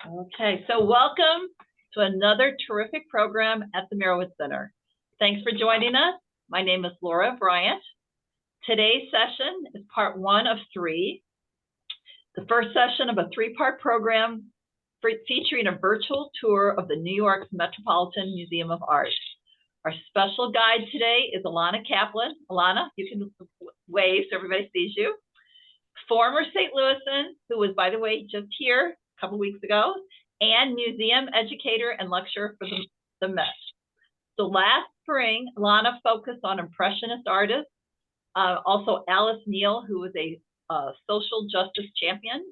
Okay, so welcome to another terrific program at the Merowitz Center. Thanks for joining us. My name is Laura Bryant. Today's session is part one of three, the first session of a three-part program featuring a virtual tour of the New York's Metropolitan Museum of Art. Our special guide today is Elana Kaplan. Elana, you can wave so everybody sees you. Former St. Louisan, who was, by the way, just here a couple weeks ago, and museum educator and lecturer for the Met. So last spring, Elana focused on Impressionist artists, also Alice Neal, who was a social justice champion,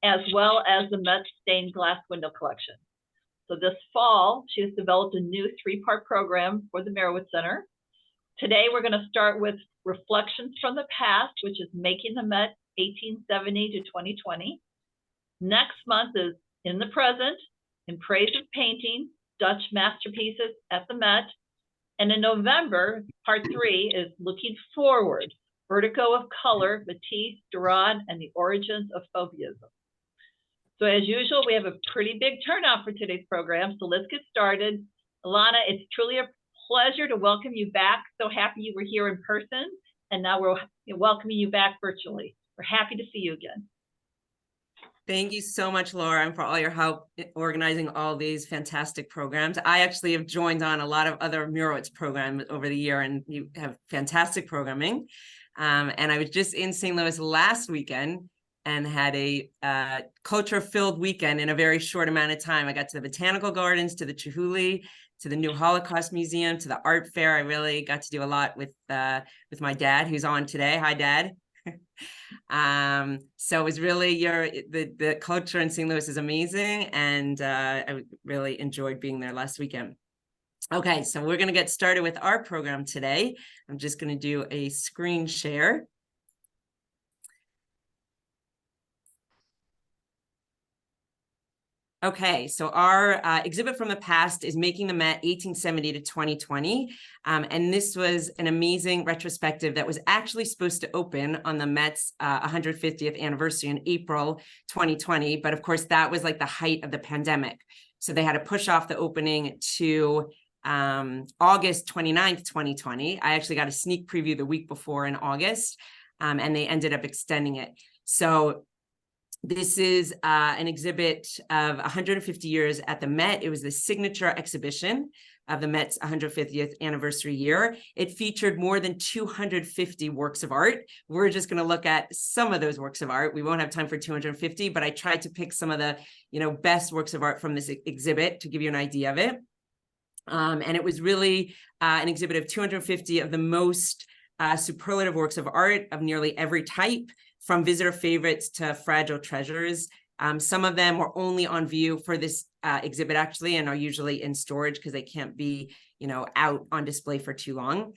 as well as the Met stained glass window collection. So this fall, she has developed a new three-part program for the Merowitz Center. Today, we're going to start with Reflections from the Past, which is Making the Met 1870 to 2020. Next month is In the Present, In Praise of Painting, Dutch Masterpieces at the Met. And in November, part three is Looking Forward, Vertigo of Color, Matisse, Buran, and the Origins of Fauvism. So as usual, we have a pretty big turnout for today's program, so let's get started. Elana, it's truly a pleasure to welcome you back. So happy you were here in person, and now we're welcoming you back virtually. We're happy to see you again. Thank you so much, Laura, and for all your help organizing all these fantastic programs. I actually have joined on a lot of other Merowitz programs over the year, and you have fantastic programming. And I was just in St. Louis last weekend and had a culture-filled weekend in a very short amount of time. I got to the Botanical Gardens, to the Chihuly, to the new Holocaust Museum, to the art fair. I really got to do a lot with my dad, who's on today. Hi, Dad. So it was really the culture in St. Louis is amazing, and I really enjoyed being there last weekend. Okay, so we're going to get started with our program today. I'm just going to do a screen share. Okay, so our exhibit from the past is Making the Met 1870 to 2020. And this was an amazing retrospective that was actually supposed to open on the Met's 150th anniversary in April 2020. But of course, that was like the height of the pandemic. So they had to push off the opening to August 29th, 2020. I actually got a sneak preview the week before in August, and they ended up extending it. So this is an exhibit of 150 years at the Met. It was the signature exhibition of the Met's 150th anniversary year. It featured more than 250 works of art. We're just going to look at some of those works of art. We won't have time for 250, but I tried to pick some of the best works of art from this exhibit to give you an idea of it. And it was really an exhibit of 250 of the most superlative works of art of nearly every type, from visitor favorites to fragile treasures. Some of them were only on view for this exhibit, actually, and are usually in storage because they can't be, out on display for too long.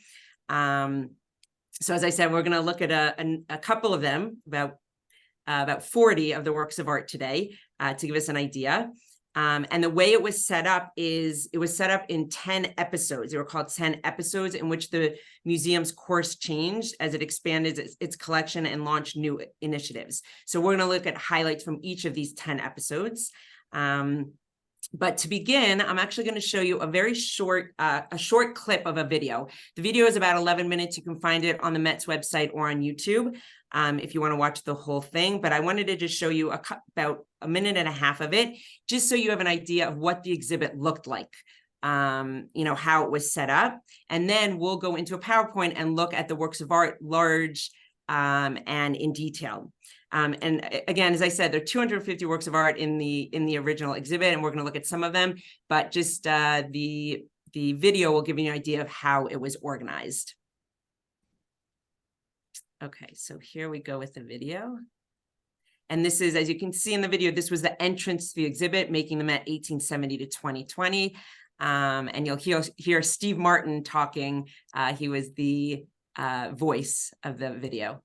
So as I said, we're going to look at a couple of them, about 40 of the works of art today, to give us an idea. And the way it was set up is it was set up in 10 episodes. They were called 10 episodes in which the museum's course changed as it expanded its collection and launched new initiatives. So we're going to look at highlights from each of these 10 episodes. But to begin, I'm actually going to show you a very short clip of a video. The video is about 11 minutes. You can find it on the Met's website or on YouTube if you want to watch the whole thing. But I wanted to just show you about a minute and a half of it, just so you have an idea of what the exhibit looked like, how it was set up. And then we'll go into a PowerPoint and look at the works of art large and in detail. And again, as I said, there are 250 works of art in the original exhibit, and we're going to look at some of them, but just the video will give you an idea of how it was organized. Okay, so here we go with the video. And this is, as you can see in the video, this was the entrance to the exhibit, Making the Met 1870 to 2020. And you'll hear Steve Martin talking. He was the voice of the video.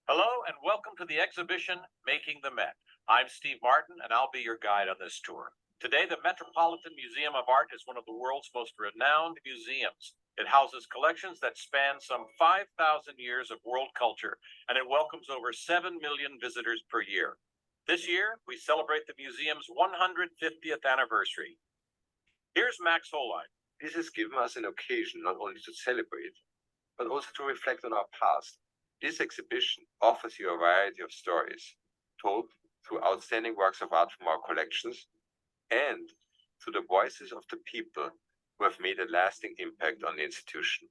Hello and welcome to the exhibition, Making the Met. I'm Steve Martin and I'll be your guide on this tour. Today, the Metropolitan Museum of Art is one of the world's most renowned museums. It houses collections that span some 5,000 years of world culture, and it welcomes over 7 million visitors per year. This year, we celebrate the museum's 150th anniversary. Here's Max Hollein. This has given us an occasion not only to celebrate, but also to reflect on our past. This exhibition offers you a variety of stories, told through outstanding works of art from our collections and through the voices of the people who have made a lasting impact on the institution.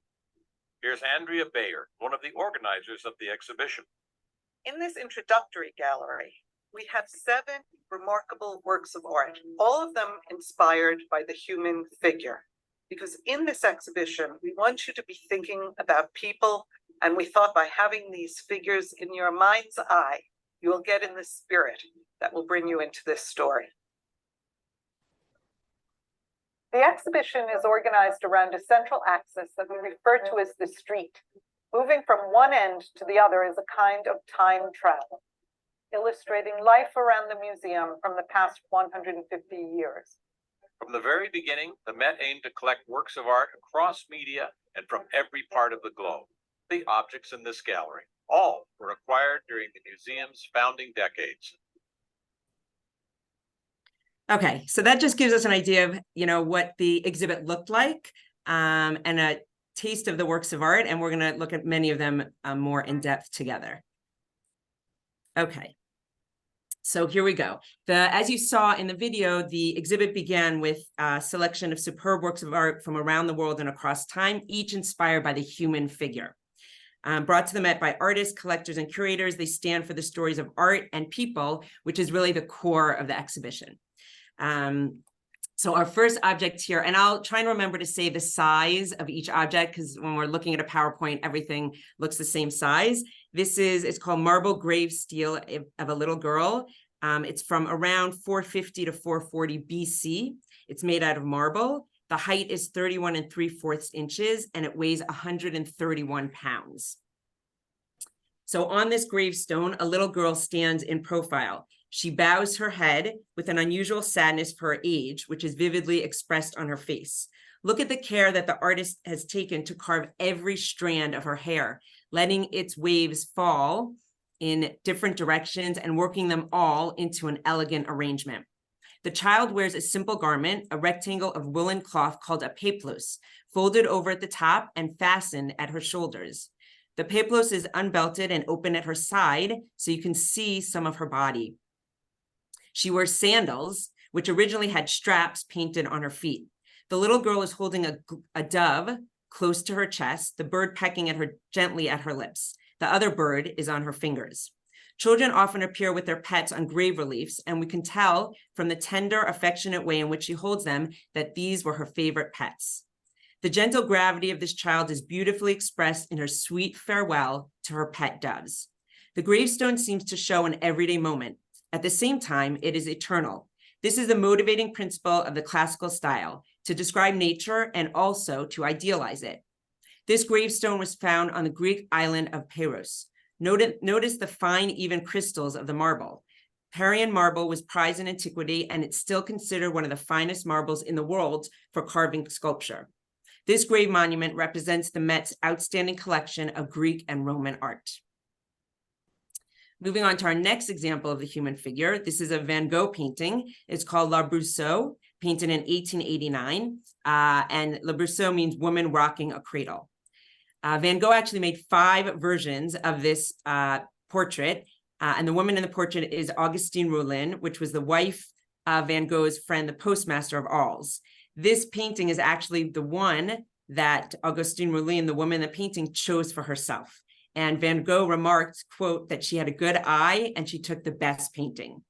Here's Andrea Bayer, one of the organizers of the exhibition. In this introductory gallery, we have 7 remarkable works of art, all of them inspired by the human figure. Because in this exhibition, we want you to be thinking about people, and we thought by having these figures in your mind's eye, you will get in the spirit that will bring you into this story. The exhibition is organized around a central axis that we refer to as the street. Moving from one end to the other is a kind of time travel, illustrating life around the museum from the past 150 years. From the very beginning, the Met aimed to collect works of art across media and from every part of the globe. The objects in this gallery, all were acquired during the museum's founding decades. Okay, so that just gives us an idea of, what the exhibit looked like, and a taste of the works of art, and we're going to look at many of them more in depth together. Okay, so here we go. As you saw in the video, the exhibit began with a selection of superb works of art from around the world and across time, each inspired by the human figure. Brought to the Met by artists, collectors, and curators, they stand for the stories of art and people, which is really the core of the exhibition. So our first object here, and I'll try and remember to say the size of each object, because when we're looking at a PowerPoint, everything looks the same size. It's called Marble Grave Stele of a Little Girl. It's from around 450 to 440 BC. It's made out of marble. The height is 31 3/4 inches, and it weighs 131 pounds. So on this gravestone, a little girl stands in profile. She bows her head with an unusual sadness for her age, which is vividly expressed on her face. Look at the care that the artist has taken to carve every strand of her hair, letting its waves fall in different directions and working them all into an elegant arrangement. The child wears a simple garment, a rectangle of woolen cloth called a peplos, folded over at the top and fastened at her shoulders. The peplos is unbelted and open at her side, so you can see some of her body. She wears sandals, which originally had straps painted on her feet. The little girl is holding a dove close to her chest, the bird pecking at her gently at her lips. The other bird is on her fingers. Children often appear with their pets on grave reliefs, and we can tell from the tender, affectionate way in which she holds them that these were her favorite pets. The gentle gravity of this child is beautifully expressed in her sweet farewell to her pet doves. The gravestone seems to show an everyday moment. At the same time, it is eternal. This is the motivating principle of the classical style, to describe nature and also to idealize it. This gravestone was found on the Greek island of Kurus. Notice the fine, even crystals of the marble. Parian marble was prized in antiquity, and it's still considered one of the finest marbles in the world for carving sculpture. This grave monument represents the Met's outstanding collection of Greek and Roman art. Moving on to our next example of the human figure. This is a Van Gogh painting. It's called La Brousseau, painted in 1889. And La Brousseau means woman rocking a cradle. Van Gogh actually made 5 versions of this portrait. And the woman in the portrait is Augustine Rollin, which was the wife of Van Gogh's friend, the postmaster of Arles. This painting is actually the one that Augustine Rollin, the woman in the painting, chose for herself. And Van Gogh remarked, quote, that she had a good eye and she took the best painting.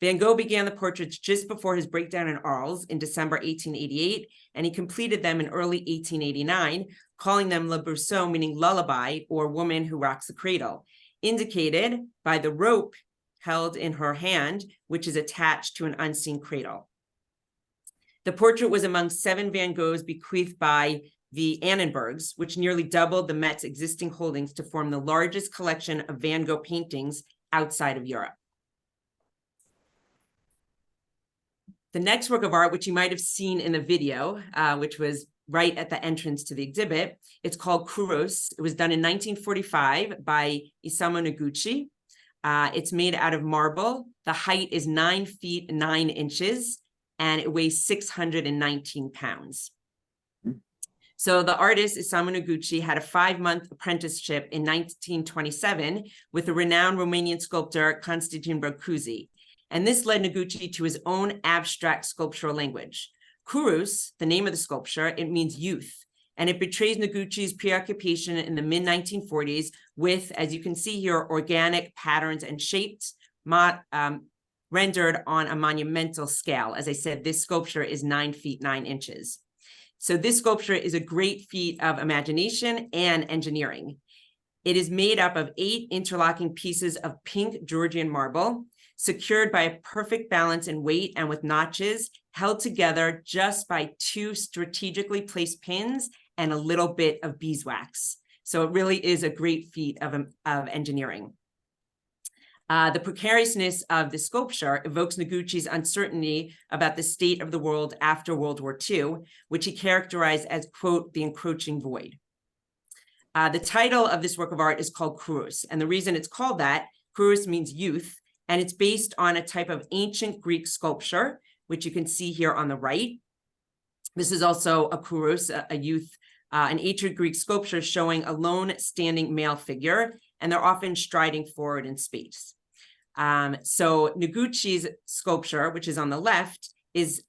Van Gogh began the portraits just before his breakdown in Arles in December 1888, and he completed them in early 1889, calling them La Brousseau, meaning lullaby or woman who rocks the cradle, indicated by the rope held in her hand, which is attached to an unseen cradle. The portrait was among 7 Van Goghs bequeathed by the Annenbergs, which nearly doubled the Met's existing holdings to form the largest collection of Van Gogh paintings outside of Europe. The next work of art, which you might have seen in the video, which was right at the entrance to the exhibit, it's called Kurus. It was done in 1945 by Isamu Noguchi. It's made out of marble. The height is 9 feet 9 inches, and it weighs 619 pounds. So the artist, Isamu Noguchi, had a 5-month apprenticeship in 1927 with the renowned Romanian sculptor Constantin Brancusi. And this led Noguchi to his own abstract sculptural language. Kurus, the name of the sculpture, it means youth. And it betrays Noguchi's preoccupation in the mid-1940s with, as you can see here, organic patterns and shapes rendered on a monumental scale. As I said, this sculpture is 9 feet 9 inches. So this sculpture is a great feat of imagination and engineering. It is made up of 8 interlocking pieces of pink Georgian marble, secured by a perfect balance in weight and with notches, held together just by 2 strategically placed pins and a little bit of beeswax. So it really is a great feat of engineering. The precariousness of the sculpture evokes Noguchi's uncertainty about the state of the world after World War II, which he characterized as, quote, the encroaching void. The title of this work of art is called Kurus, and the reason it's called that, Kurus means youth, and it's based on a type of ancient Greek sculpture, which you can see here on the right. This is also a Kurus, a youth, an ancient Greek sculpture showing a lone standing male figure, and they're often striding forward in space. So Noguchi's sculpture, which is on the left, is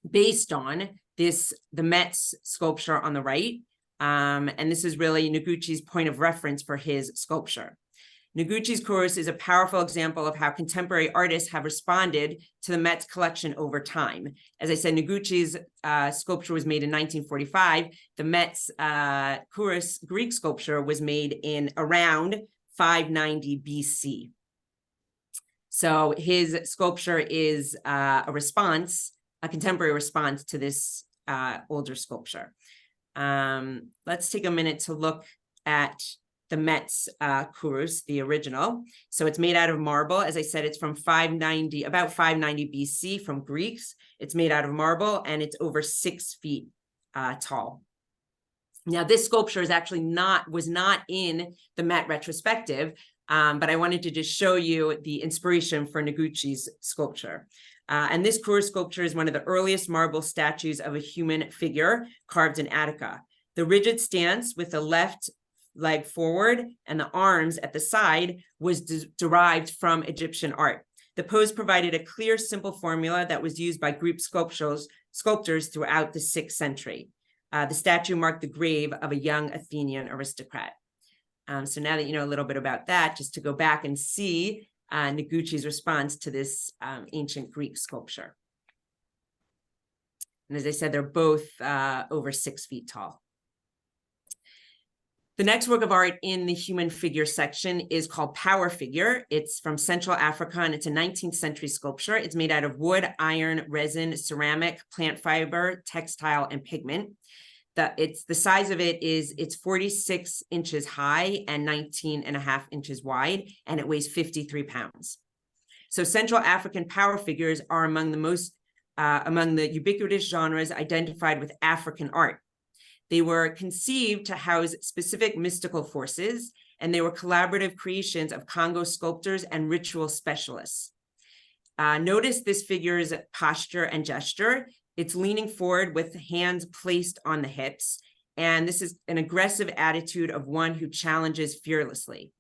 based on the Met's sculpture on the right. And this is really Noguchi's point of reference for his sculpture. Noguchi's Kurus is a powerful example of how contemporary artists have responded to the Met's collection over time. As I said, Noguchi's sculpture was made in 1945. The Met's Kurus Greek sculpture was made in around 590 BC. So his sculpture is a contemporary response to this older sculpture. Let's take a minute to look at the Met's Kurus, the original. So it's made out of marble. As I said, it's from about 590 BC from Greeks. It's made out of marble and it's over 6 feet tall. Now, this sculpture is actually was not in the Met retrospective, but I wanted to just show you the inspiration for Noguchi's sculpture. And this Kurus sculpture is one of the earliest marble statues of a human figure carved in Attica. The rigid stance with the left leg forward and the arms at the side was derived from Egyptian art. The pose provided a clear, simple formula that was used by Greek sculptors throughout the 6th century. The statue marked the grave of a young Athenian aristocrat. So now that you know a little bit about that, just to go back and see Noguchi's response to this ancient Greek sculpture. And as I said, they're both over 6 feet tall. The next work of art in the human figure section is called Power Figure. It's from Central Africa, and it's a 19th century sculpture. It's made out of wood, iron, resin, ceramic, plant fiber, textile, and pigment. The size of it's 46 inches high and 19.5 inches wide, and it weighs 53 pounds. So Central African power figures are among the ubiquitous genres identified with African art. They were conceived to house specific mystical forces, and they were collaborative creations of Congo sculptors and ritual specialists. Notice this figure's posture and gesture. It's leaning forward with hands placed on the hips, and this is an aggressive attitude of one who challenges fearlessly.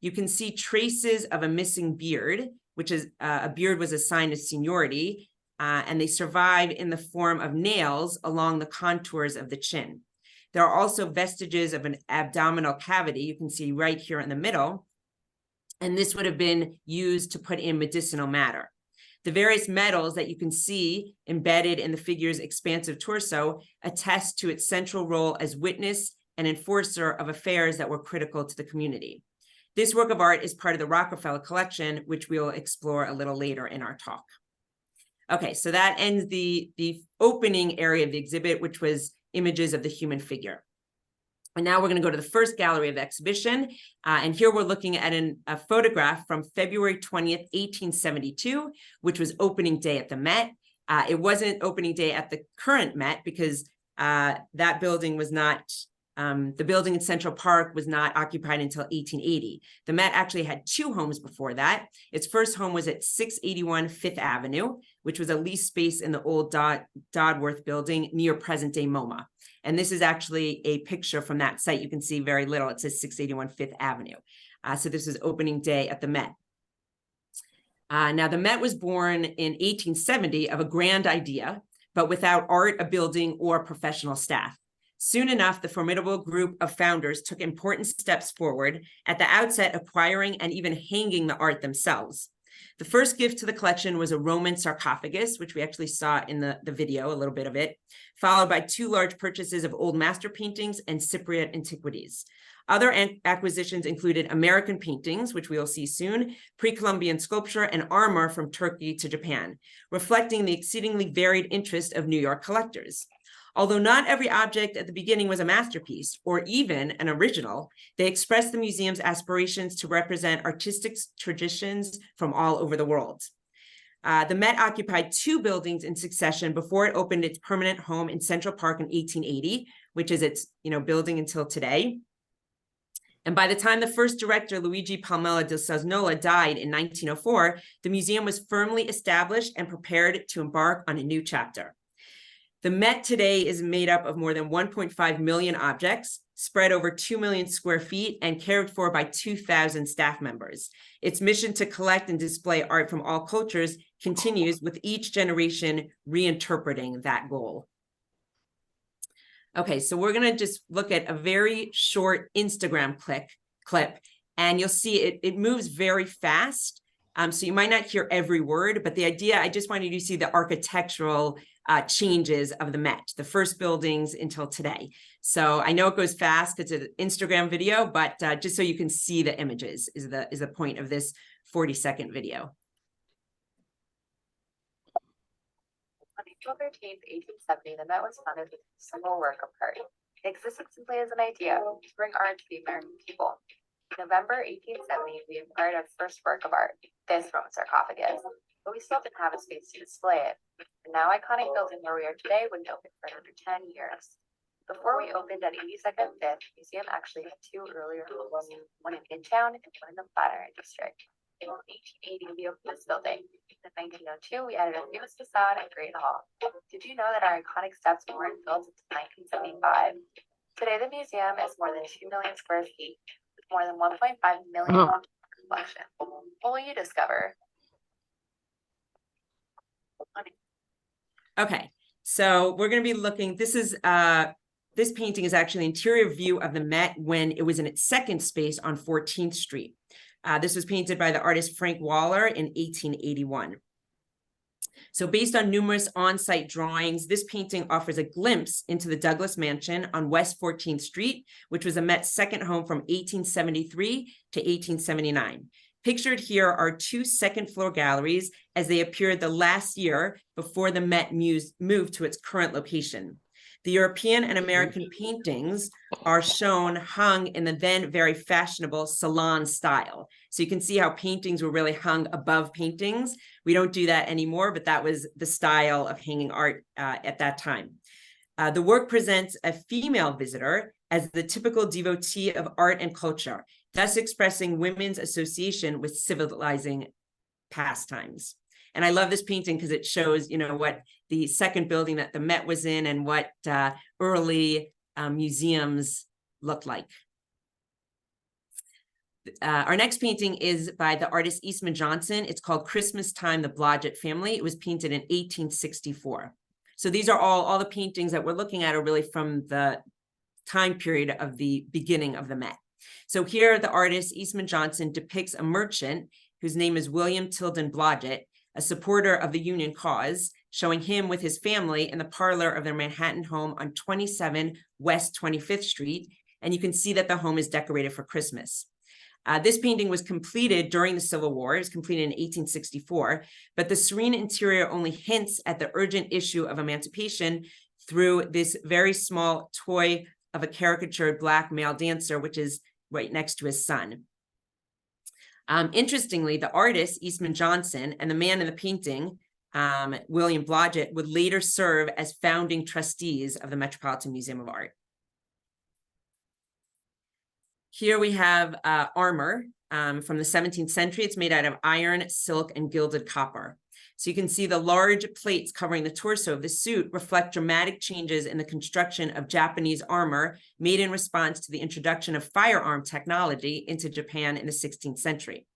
You can see traces of a missing beard, which is a beard was a sign of seniority, and they survive in the form of nails along the contours of the chin. There are also vestiges of an abdominal cavity, you can see right here in the middle, and this would have been used to put in medicinal matter. The various metals that you can see embedded in the figure's expansive torso attest to its central role as witness and enforcer of affairs that were critical to the community. This work of art is part of the Rockefeller collection, which we'll explore a little later in our talk. Okay, so that ends the opening area of the exhibit, which was images of the human figure. And now we're going to go to the first gallery of the exhibition. And here we're looking at a photograph from February 20th, 1872, which was opening day at the Met. It wasn't opening day at the current Met because that building was not The building in Central Park was not occupied until 1880. The Met actually had two homes before that. Its first home was at 681 Fifth Avenue, which was a leased space in the old Dodworth building near present-day MoMA. And this is actually a picture from that site. You can see very little. It says 681 Fifth Avenue. So this is opening day at the Met. Now, the Met was born in 1870 of a grand idea, but without art, a building, or professional staff. Soon enough, the formidable group of founders took important steps forward, at the outset acquiring and even hanging the art themselves. The first gift to the collection was a Roman sarcophagus, which we actually saw in the video, a little bit of it, followed by two large purchases of old master paintings and Cypriot antiquities. Other acquisitions included American paintings, which we will see soon, pre-Columbian sculpture, and armor from Turkey to Japan, reflecting the exceedingly varied interest of New York collectors. Although not every object at the beginning was a masterpiece or even an original, they expressed the museum's aspirations to represent artistic traditions from all over the world. The Met occupied two buildings in succession before it opened its permanent home in Central Park in 1880, which is its building until today. And by the time the first director, Luigi Palmella del Sasnola, died in 1904, the museum was firmly established and prepared to embark on a new chapter. The Met today is made up of more than 1.5 million objects, spread over 2 million square feet, and cared for by 2,000 staff members. Its mission to collect and display art from all cultures continues, with each generation reinterpreting that goal. Okay, so we're gonna just look at a very short Instagram clip, and you'll see it moves very fast. So you might not hear every word, but the idea, I just wanted you to see the architectural changes of the Met, the first buildings until today. So I know it goes fast because it's an Instagram video, but just so you can see the images is the point of this 40-second video. On April 13th, 1870, the Met was founded with a single work of art. It existed simply as an idea to bring art to the American people. In November 1870, we acquired our first work of art, this Roman sarcophagus, but we still didn't have a space to display it. The now iconic building where we are today wouldn't open for another 10 years. Before we opened at 82nd Fifth, the museum actually had two earlier homes, one in Midtown and one in the Flatiron District. In 1880, we opened this building. In 1902, we added a famous facade and Great Hall. Did you know that our iconic steps weren't built until 1975? Today, the museum is more than 2 million square feet, with more than 1.5 million collection. What will you discover? Okay, so we're going to be looking, this painting is actually an interior view of the Met when it was in its second space on 14th Street. This was painted by the artist Frank Waller in 1881. So based on numerous on-site drawings, this painting offers a glimpse into the Douglas Mansion on West 14th Street, which was the Met's second home from 1873 to 1879. Pictured here are two second-floor galleries as they appeared the last year before the Met moved to its current location. The European and American paintings are shown hung in the then very fashionable salon style. So you can see how paintings were really hung above paintings. We don't do that anymore, but that was the style of hanging art at that time. The work presents a female visitor as the typical devotee of art and culture, thus expressing women's association with civilizing pastimes. And I love this painting because it shows, what the second building that the Met was in and what early museums looked like. Our next painting is by the artist Eastman Johnson. It's called Christmas Time, the Blodgett Family. It was painted in 1864. So these are all the paintings that we're looking at are really from the time period of the beginning of the Met. So here the artist Eastman Johnson depicts a merchant whose name is William Tilden Blodgett, a supporter of the Union cause, showing him with his family in the parlor of their Manhattan home on 27 West 25th Street. And you can see that the home is decorated for Christmas. This painting was completed during the Civil War. It was completed in 1864, but the serene interior only hints at the urgent issue of emancipation through this very small toy of a caricatured Black male dancer, which is right next to his son. Interestingly, the artist, Eastman Johnson, and the man in the painting, William Blodgett, would later serve as founding trustees of the Metropolitan Museum of Art. Here we have armor from the 17th century. It's made out of iron, silk, and gilded copper. So you can see the large plates covering the torso of the suit reflect dramatic changes in the construction of Japanese armor made in response to the introduction of firearm technology into Japan in the 16th century.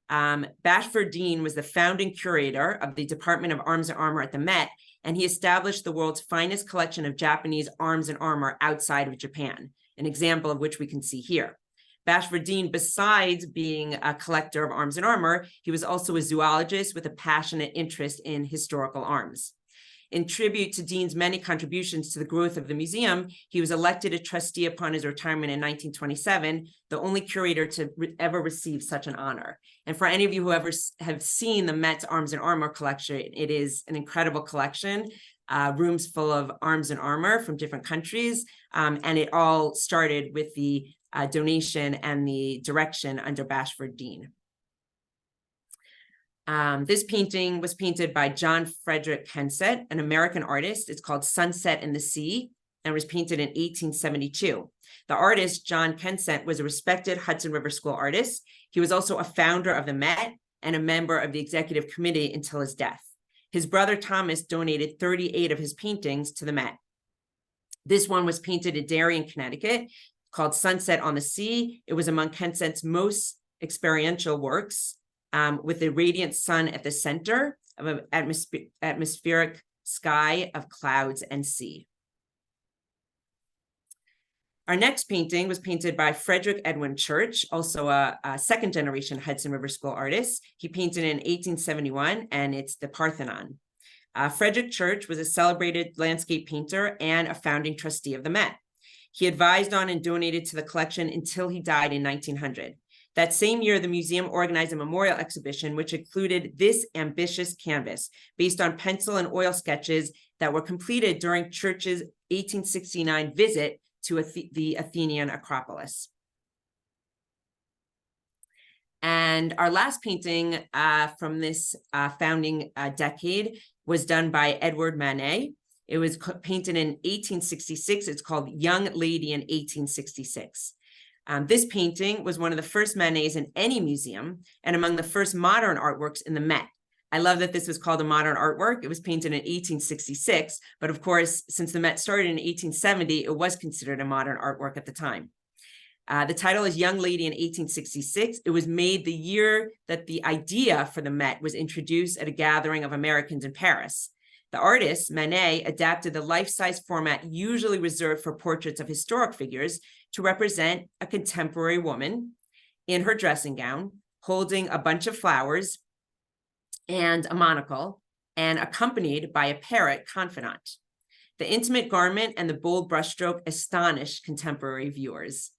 Bashford Dean was the founding curator of the Department of Arms and Armor at the Met, and he established the world's finest collection of Japanese arms and armor outside of Japan, an example of which we can see here. Bashford Dean, besides being a collector of arms and armor, he was also a zoologist with a passionate interest in historical arms. In tribute to Dean's many contributions to the growth of the museum, he was elected a trustee upon his retirement in 1927, the only curator to ever receive such an honor. And for any of you who ever have seen the Met's Arms and Armor collection, it is an incredible collection, rooms full of arms and armor from different countries. And it all started with the donation and the direction under Bashford Dean. This painting was painted by John Frederick Cassat, an American artist. It's called Sunset in the Sea and was painted in 1872. The artist, John Cassat, was a respected Hudson River School artist. He was also a founder of the Met and a member of the executive committee until his death. His brother Thomas donated 38 of his paintings to the Met. This one was painted in Darien, Connecticut, called Sunset on the Sea. It was among Cassat's most experiential works, with the radiant sun at the center of an atmospheric sky of clouds and sea. Our next painting was painted by Frederick Edwin Church, also a second generation Hudson River School artist. He painted in 1871, and it's the Parthenon. Frederick Church was a celebrated landscape painter and a founding trustee of the Met. He advised on and donated to the collection until he died in 1900. That same year, the museum organized a memorial exhibition, which included this ambitious canvas based on pencil and oil sketches that were completed during Church's 1869 visit to the Athenian Acropolis. And our last painting from this founding decade was done by Edgar Monae. It was painted in 1866. It's called Young Lady in 1866. This painting was one of the first Monets in any museum and among the first modern artworks in the Met. I love that this was called a modern artwork. It was painted in 1866, but of course, since the Met started in 1870, it was considered a modern artwork at the time. The title is Young Lady in 1866. It was made the year that the idea for the Met was introduced at a gathering of Americans in Paris. The artist, Monae, adapted the life-size format usually reserved for portraits of historic figures to represent a contemporary woman in her dressing gown, holding a bunch of flowers and a monocle, and accompanied by a parrot confidant. The intimate garment and the bold brushstroke astonished contemporary viewers.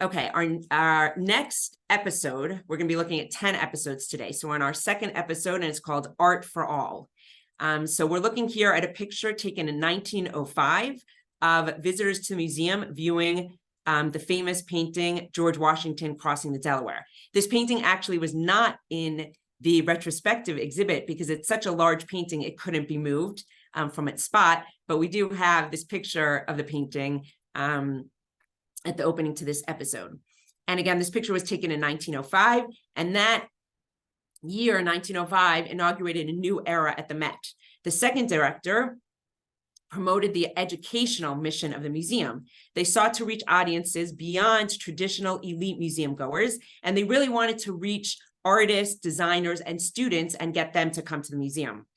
Okay, our next episode, we're going to be looking at 10 episodes today. So we're on our second episode, and it's called Art for All. So we're looking here at a picture taken in 1905 of visitors to the museum viewing the famous painting, George Washington Crossing the Delaware. This painting actually was not in the retrospective exhibit because it's such a large painting, it couldn't be moved from its spot, but we do have this picture of the painting at the opening to this episode. And again, this picture was taken in 1905, and that year, 1905, inaugurated a new era at the Met. The second director promoted the educational mission of the museum. They sought to reach audiences beyond traditional elite museum goers, and they really wanted to reach artists, designers, and students and get them to come to the museum.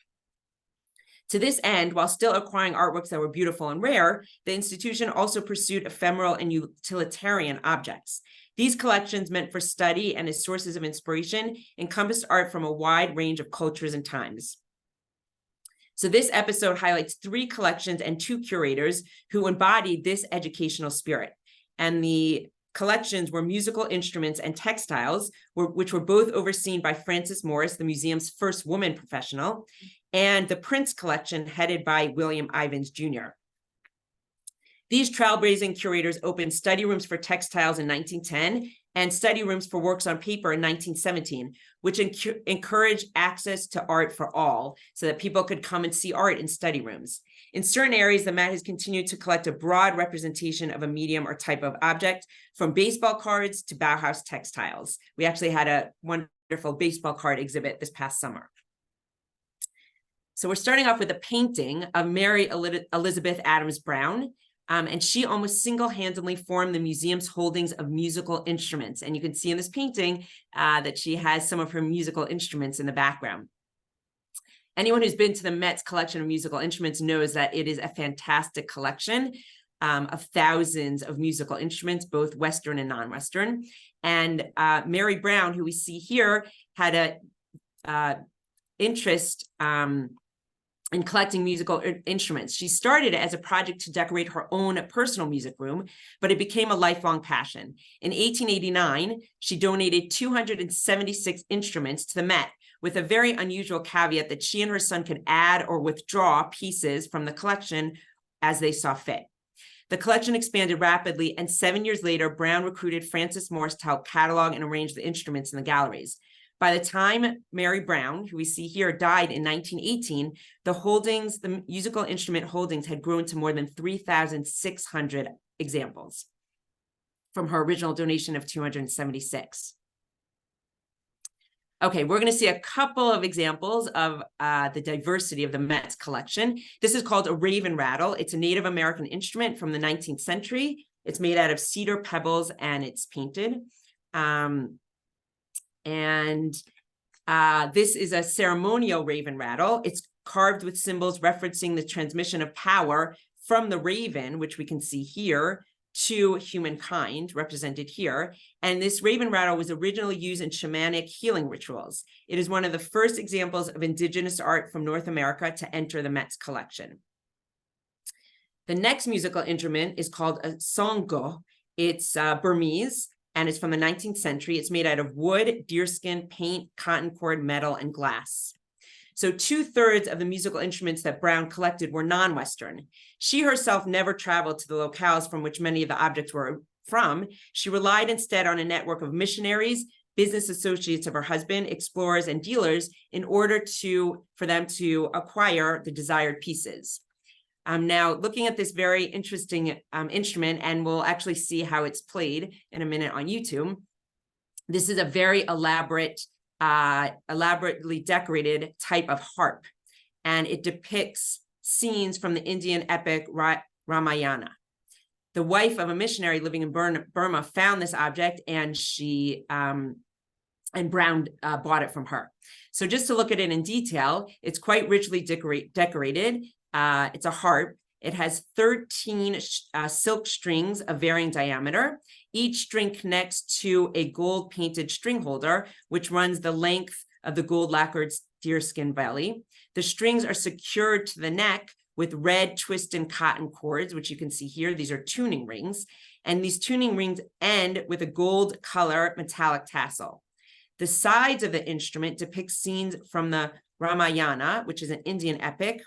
To this end, while still acquiring artworks that were beautiful and rare, the institution also pursued ephemeral and utilitarian objects. These collections, meant for study and as sources of inspiration, encompassed art from a wide range of cultures and times. So this episode highlights 3 collections and 2 curators who embodied this educational spirit. And the collections were musical instruments and textiles, which were both overseen by Frances Morris, the museum's first woman professional, and the Prince collection headed by William Ivins Jr. These trailblazing curators opened study rooms for textiles in 1910 and study rooms for works on paper in 1917, which encouraged access to art for all so that people could come and see art in study rooms. In certain areas, the Met has continued to collect a broad representation of a medium or type of object, from baseball cards to Bauhaus textiles. We actually had a wonderful baseball card exhibit this past summer. So we're starting off with a painting of Mary Elizabeth Adams Brown, and she almost single-handedly formed the museum's holdings of musical instruments. And you can see in this painting that she has some of her musical instruments in the background. Anyone who's been to the Met's collection of musical instruments knows that it is a fantastic collection of thousands of musical instruments, both Western and non-Western. And Mary Brown, who we see here, had a interest in collecting musical instruments. She started as a project to decorate her own personal music room, but it became a lifelong passion. In 1889, she donated 276 instruments to the Met, with a very unusual caveat that she and her son could add or withdraw pieces from the collection as they saw fit. The collection expanded rapidly, and 7 years later, Brown recruited Francis Morse to help catalog and arrange the instruments in the galleries. By the time Mary Brown, who we see here, died in 1918, the musical instrument holdings had grown to more than 3,600 examples from her original donation of 276. Okay, we're going to see a couple of examples of the diversity of the Met's collection. This is called a raven rattle. It's a Native American instrument from the 19th century. It's made out of cedar pebbles and it's painted. This is a ceremonial raven rattle. It's carved with symbols referencing the transmission of power from the raven, which we can see here, to humankind, represented here. And this raven rattle was originally used in shamanic healing rituals. It is one of the first examples of indigenous art from North America to enter the Met's collection. The next musical instrument is called a Songo. It's Burmese, and it's from the 19th century. It's made out of wood, deerskin, paint, cotton cord, metal, and glass. So 2/3 of the musical instruments that Brown collected were non-Western. She herself never traveled to the locales from which many of the objects were from. She relied instead on a network of missionaries, business associates of her husband, explorers, and dealers in order for them to acquire the desired pieces. Now, looking at this very interesting instrument, and we'll actually see how it's played in a minute on YouTube. This is a very elaborately decorated type of harp, and it depicts scenes from the Indian epic Ramayana. The wife of a missionary living in Burma found this object, and Brown bought it from her. So just to look at it in detail, it's quite richly decorated. It's a harp. It has 13 silk strings of varying diameter. Each string connects to a gold painted string holder, which runs the length of the gold lacquered deerskin belly. The strings are secured to the neck with red twisted cotton cords, which you can see here. These are tuning rings. And these tuning rings end with a gold color metallic tassel. The sides of the instrument depict scenes from the Ramayana, which is an Indian epic.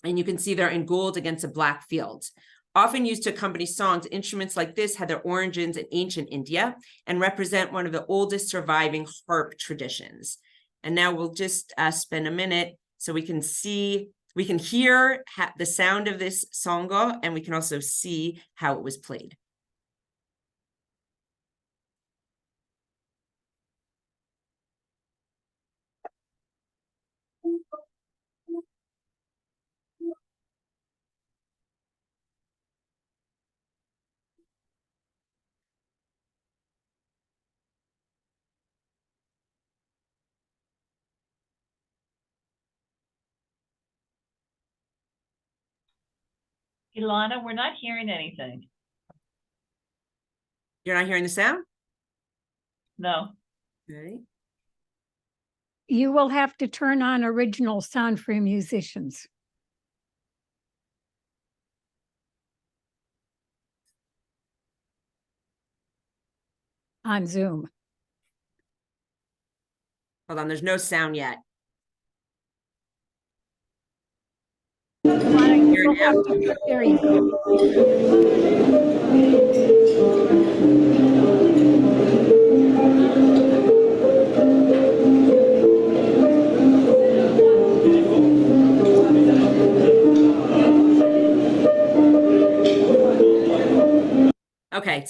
And you can see they're in gold against a black field. Often used to accompany songs, instruments like this had their origins in ancient India and represent one of the oldest surviving harp traditions. And now we'll just spend a minute so we can hear the sound of this songo, and we can also see how it was played. Elana, we're not hearing anything. You're not hearing the sound? No. Okay. You will have to turn on original sound for musicians. On Zoom. Hold on, there's no sound yet. There you go.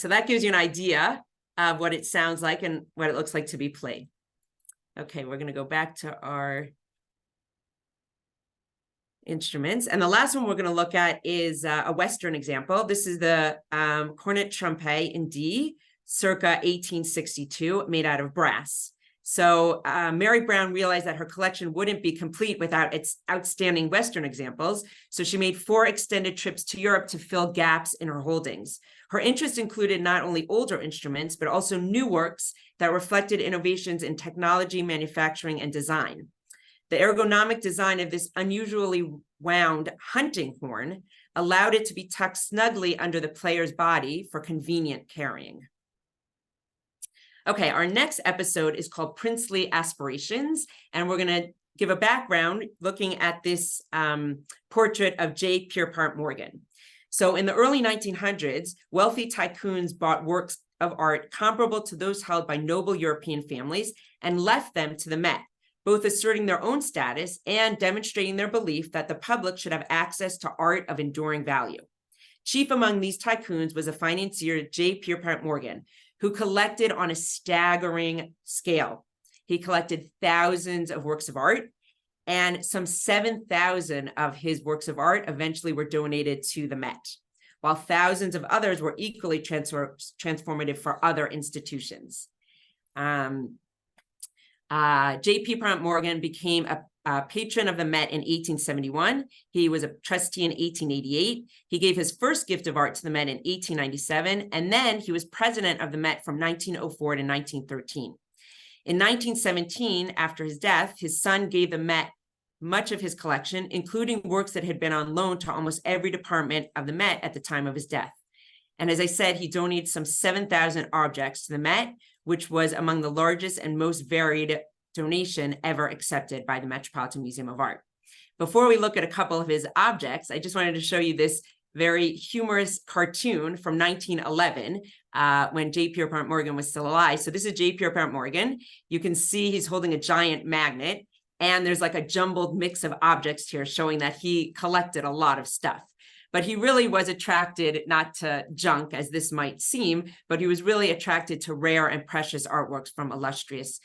so that gives you an idea of what it sounds like and what it looks like to be played. Okay, we're going to go back to our instruments. And the last one we're going to look at is a Western example. This is the cornet trumpet in D, circa 1862, made out of brass. So Mary Brown realized that her collection wouldn't be complete without its outstanding Western examples. So she made 4 extended trips to Europe to fill gaps in her holdings. Her interest included not only older instruments, but also new works that reflected innovations in technology, manufacturing, and design. The ergonomic design of this unusually wound hunting horn allowed it to be tucked snugly under the player's body for convenient carrying. Okay, our next episode is called Princely Aspirations, and we're going to give a background looking at this portrait of J. Pierpont Morgan. So in the early 1900s, wealthy tycoons bought works of art comparable to those held by noble European families and left them to the Met, both asserting their own status and demonstrating their belief that the public should have access to art of enduring value. Chief among these tycoons was a financier, J. Pierpont Morgan, who collected on a staggering scale. He collected thousands of works of art, and some 7,000 of his works of art eventually were donated to the Met, while thousands of others were equally transformative for other institutions. J. Pierpont Morgan became a patron of the Met in 1871. He was a trustee in 1888. He gave his first gift of art to the Met in 1897, and then he was president of the Met from 1904 to 1913. In 1917, after his death, his son gave the Met much of his collection, including works that had been on loan to almost every department of the Met at the time of his death. And as I said, he donated some 7,000 objects to the Met, which was among the largest and most varied donation ever accepted by the Metropolitan Museum of Art. Before we look at a couple of his objects, I just wanted to show you this very humorous cartoon from 1911 when J. Pierpont Morgan was still alive. So this is J. Pierpont Morgan. You can see he's holding a giant magnet, and there's like a jumbled mix of objects here showing that he collected a lot of stuff. But he really was attracted not to junk, as this might seem, but he was really attracted to rare and precious artworks from illustrious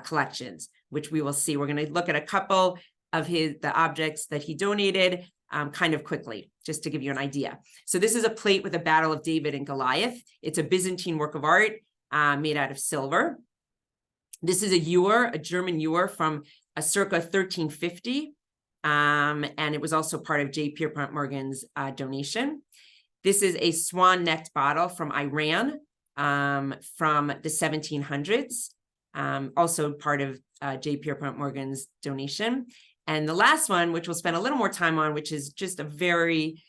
collections, which we will see. We're going to look at a couple of the objects that he donated kind of quickly, just to give you an idea. So this is a plate with a Battle of David and Goliath. It's a Byzantine work of art made out of silver. This is a ewer, a German ewer from circa 1350. And it was also part of J. Pierpont Morgan's donation. This is a swan-necked bottle from Iran from the 1700s, also part of J. Pierpont Morgan's donation. And the last one, which we'll spend a little more time on, which is just a very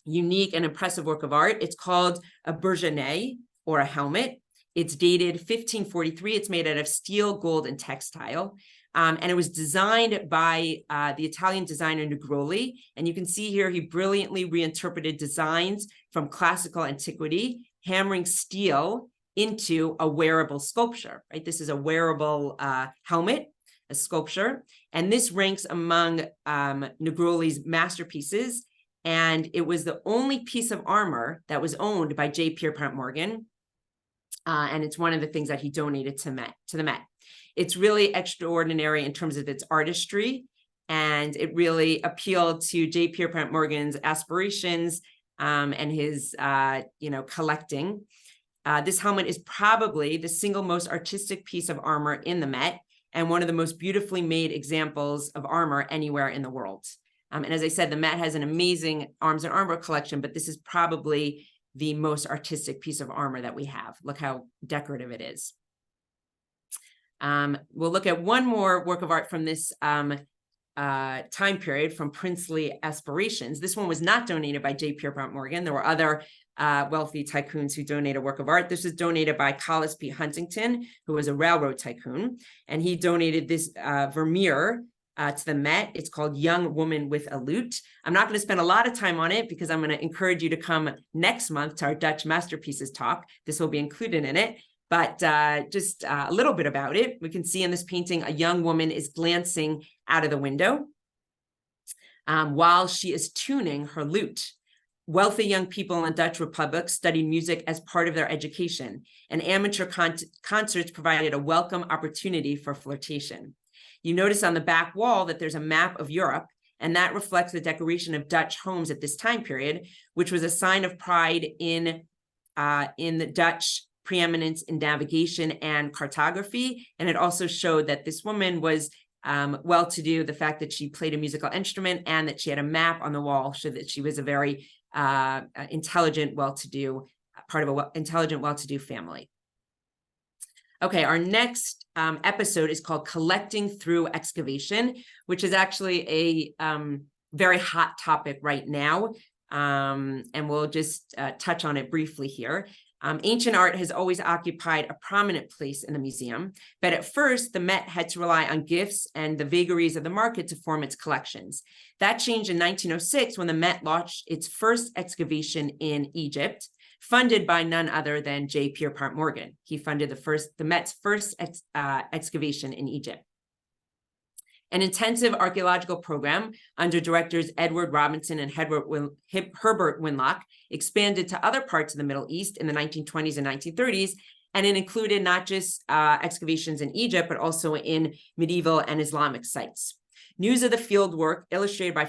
unique and impressive work of art. It's called a bourgeonnet, or a helmet. It's dated 1543. It's made out of steel, gold, and textile. And it was designed by the Italian designer Negroli. And you can see here, he brilliantly reinterpreted designs from classical antiquity, hammering steel into a wearable sculpture, right? This is a wearable helmet, a sculpture. And this ranks among Negroli's masterpieces. And it was the only piece of armor that was owned by J. Pierpont Morgan. And it's one of the things that he donated to the Met. It's really extraordinary in terms of its artistry, and it really appealed to J. Pierpont Morgan's aspirations and his, collecting. This helmet is probably the single most artistic piece of armor in the Met, and one of the most beautifully made examples of armor anywhere in the world. And as I said, the Met has an amazing arms and armor collection, but this is probably the most artistic piece of armor that we have. Look how decorative it is. We'll look at one more work of art from this time period, from Princely Aspirations. This one was not donated by J. Pierpont Morgan. There were other wealthy tycoons who donated a work of art. This was donated by Collis P. Huntington, who was a railroad tycoon, and he donated this Vermier to the Met. It's called Young Woman with a Lute. I'm not going to spend a lot of time on it because I'm going to encourage you to come next month to our Dutch Masterpieces talk. This will be included in it. But just a little bit about it. We can see in this painting, a young woman is glancing out of the window while she is tuning her lute. Wealthy young people in the Dutch Republic studied music as part of their education, and amateur concerts provided a welcome opportunity for flirtation. You notice on the back wall that there's a map of Europe, and that reflects the decoration of Dutch homes at this time period, which was a sign of pride in the Dutch preeminence in navigation and cartography. And it also showed that this woman was well-to-do. The fact that she played a musical instrument and that she had a map on the wall showed that she was a very intelligent, well-to-do, part of intelligent, well-to-do family. Okay, our next episode is called Collecting Through Excavation, which is actually a very hot topic right now. And we'll just touch on it briefly here. Ancient art has always occupied a prominent place in the museum, but at first the Met had to rely on gifts and the vagaries of the market to form its collections. That changed in 1906 when the Met launched its first excavation in Egypt, funded by none other than J. Pierpont Morgan. He funded the Met's first excavation in Egypt. An intensive archaeological program under directors Edward Robinson and Herbert Winlock expanded to other parts of the Middle East in the 1920s and 1930s, and it included not just excavations in Egypt, but also in medieval and Islamic sites. News of the field work illustrated by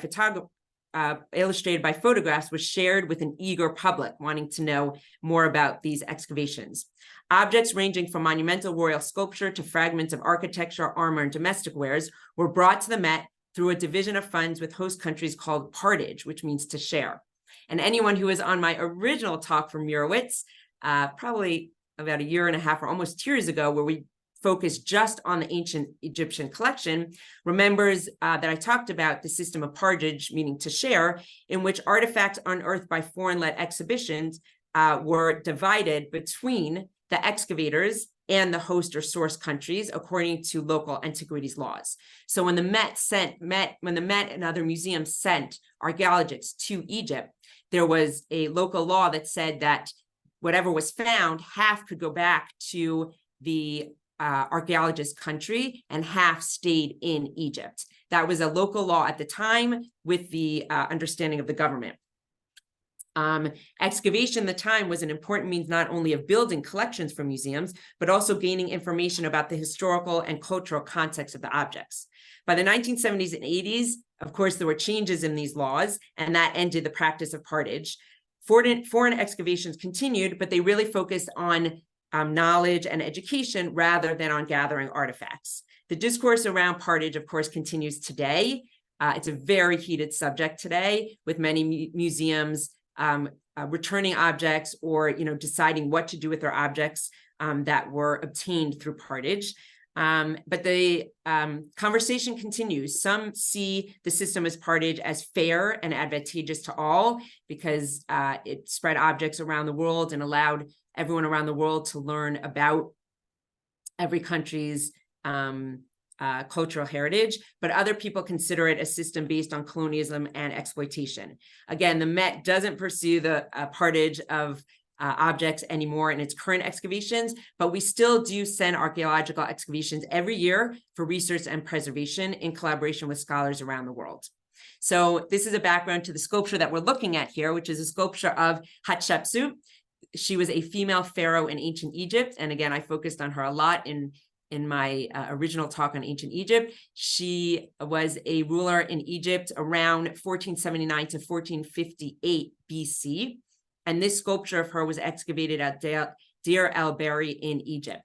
photographs was shared with an eager public wanting to know more about these excavations. Objects ranging from monumental royal sculpture to fragments of architecture, armor, and domestic wares were brought to the Met through a division of funds with host countries called partage, which means to share. And anyone who was on my original talk from Murowitz, probably about a year and a half or almost 2 years ago, where we focused just on the ancient Egyptian collection, remembers that I talked about the system of partage, meaning to share, in which artifacts unearthed by foreign-led exhibitions were divided between the excavators and the host or source countries according to local antiquities laws. So when the Met and other museums sent archaeologists to Egypt, there was a local law that said that whatever was found, half could go back to the archaeologist country and half stayed in Egypt. That was a local law at the time with the understanding of the government. Excavation at the time was an important means not only of building collections for museums, but also gaining information about the historical and cultural context of the objects. By the 1970s and 80s, of course, there were changes in these laws, and that ended the practice of partage. Foreign excavations continued, but they really focused on knowledge and education rather than on gathering artifacts. The discourse around partage, of course, continues today. It's a very heated subject today, with many museums returning objects or deciding what to do with their objects that were obtained through partage. But the conversation continues. Some see the system as partage as fair and advantageous to all because it spread objects around the world and allowed everyone around the world to learn about every country's cultural heritage, but other people consider it a system based on colonialism and exploitation. Again, the Met doesn't pursue the partage of objects anymore in its current excavations, but we still do send archaeological excavations every year for research and preservation in collaboration with scholars around the world. So this is a background to the sculpture that we're looking at here, which is a sculpture of Hatshepsut. She was a female pharaoh in ancient Egypt. And again, I focused on her a lot in my original talk on ancient Egypt. She was a ruler in Egypt around 1479 to 1458 BC. And this sculpture of her was excavated at Deir el-Bahri in Egypt.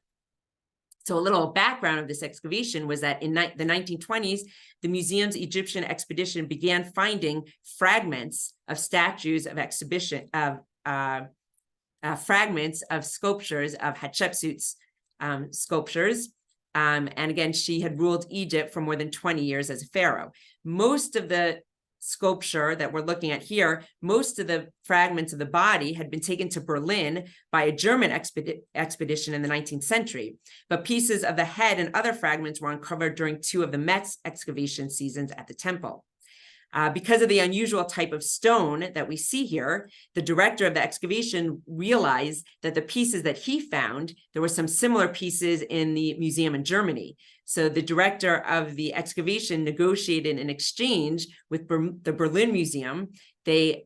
So a little background of this excavation was that in the 1920s, the museum's Egyptian expedition began finding fragments of statues of fragments of sculptures of Hatshepsut's sculptures. And again, she had ruled Egypt for more than 20 years as a pharaoh. Most of the sculpture that we're looking at here, most of the fragments of the body had been taken to Berlin by a German expedition in the 19th century. But pieces of the head and other fragments were uncovered during 2 of the Met's excavation seasons at the temple. Because of the unusual type of stone that we see here, the director of the excavation realized that the pieces that he found, there were some similar pieces in the museum in Germany. So the director of the excavation negotiated an exchange with the Berlin Museum they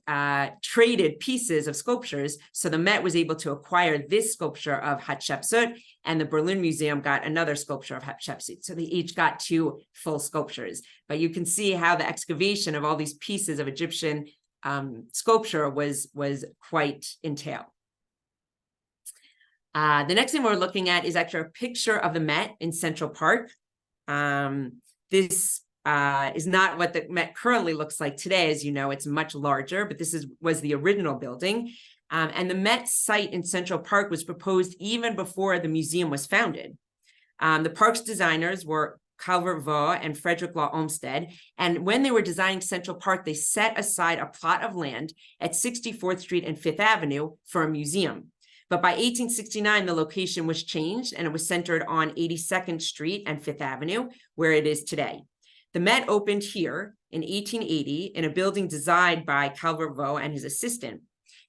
traded pieces of sculptures. So the Met was able to acquire this sculpture of Hatshepsut, and the Berlin Museum got another sculpture of Hatshepsut. So they each got 2 full sculptures. But you can see how the excavation of all these pieces of Egyptian sculpture was quite entailed. The next thing we're looking at is actually a picture of the Met in Central Park. This is not what the Met currently looks like today. As you know, it's much larger, but this was the original building. And the Met site in Central Park was proposed even before the museum was founded. The park's designers were Calvert Vaux and Frederick Law Olmsted. And when they were designing Central Park, they set aside a plot of land at 64th Street and 5th Avenue for a museum. But by 1869, the location was changed and it was centered on 82nd Street and 5th Avenue, where it is today. The Met opened here in 1880 in a building designed by Calvert Vaux and his assistant.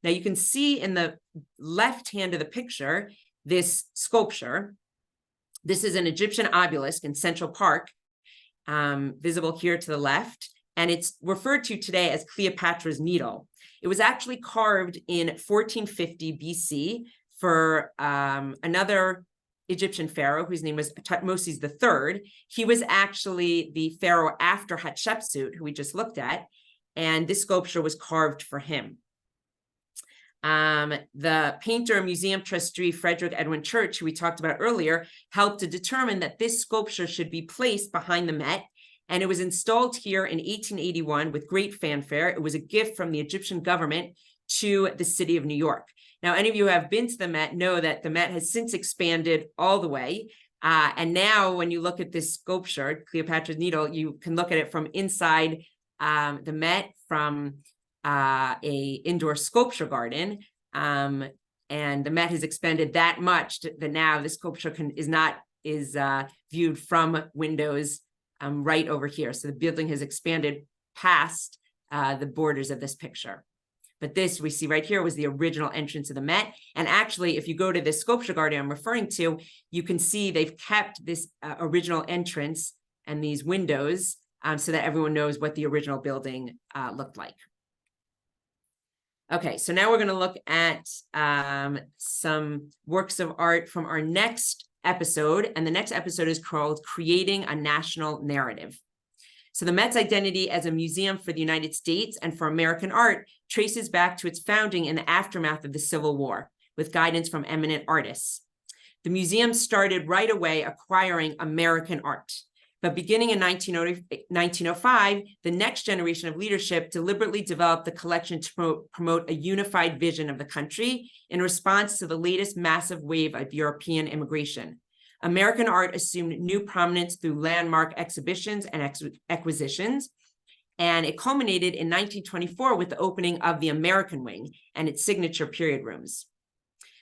Now you can see in the left hand of the picture, this sculpture. This is an Egyptian obelisk in Central Park, visible here to the left, and it's referred to today as Cleopatra's Needle. It was actually carved in 1450 BC for another Egyptian pharaoh whose name was Tutmosis III. He was actually the pharaoh after Hatshepsut, who we just looked at, and this sculpture was carved for him. The painter and museum trustee, Frederick Edwin Church, who we talked about earlier, helped to determine that this sculpture should be placed behind the Met, and it was installed here in 1881 with great fanfare. It was a gift from the Egyptian government to the city of New York. Now, any of you who have been to the Met know that the Met has since expanded all the way. And now when you look at this sculpture, Cleopatra's Needle, you can look at it from inside the Met, from a indoor sculpture garden, and the Met has expanded that much that now the sculpture is viewed from windows right over here. So the building has expanded past the borders of this picture. But this we see right here was the original entrance of the Met. And actually, if you go to this sculpture garden I'm referring to, you can see they've kept this original entrance and these windows so that everyone knows what the original building looked like. Okay, so now we're going to look at some works of art from our next episode, and the next episode is called Creating a National Narrative. So the Met's identity as a museum for the United States and for American art traces back to its founding in the aftermath of the Civil War, with guidance from eminent artists. The museum started right away acquiring American art. But beginning in 1905, the next generation of leadership deliberately developed the collection to promote a unified vision of the country in response to the latest massive wave of European immigration. American art assumed new prominence through landmark exhibitions and acquisitions, and it culminated in 1924 with the opening of the American Wing and its signature period rooms.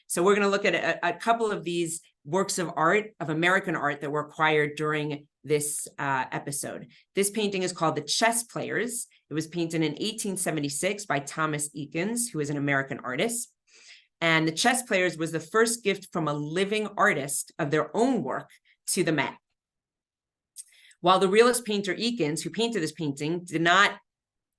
So we're going to look at a couple of these works of art, of American art, that were acquired during this episode. This painting is called The Chess Players. It was painted in 1876 by Thomas Eakins, who is an American artist. And The Chess Players was the first gift from a living artist of their own work to the Met. While the realist painter Eakins, who painted this painting,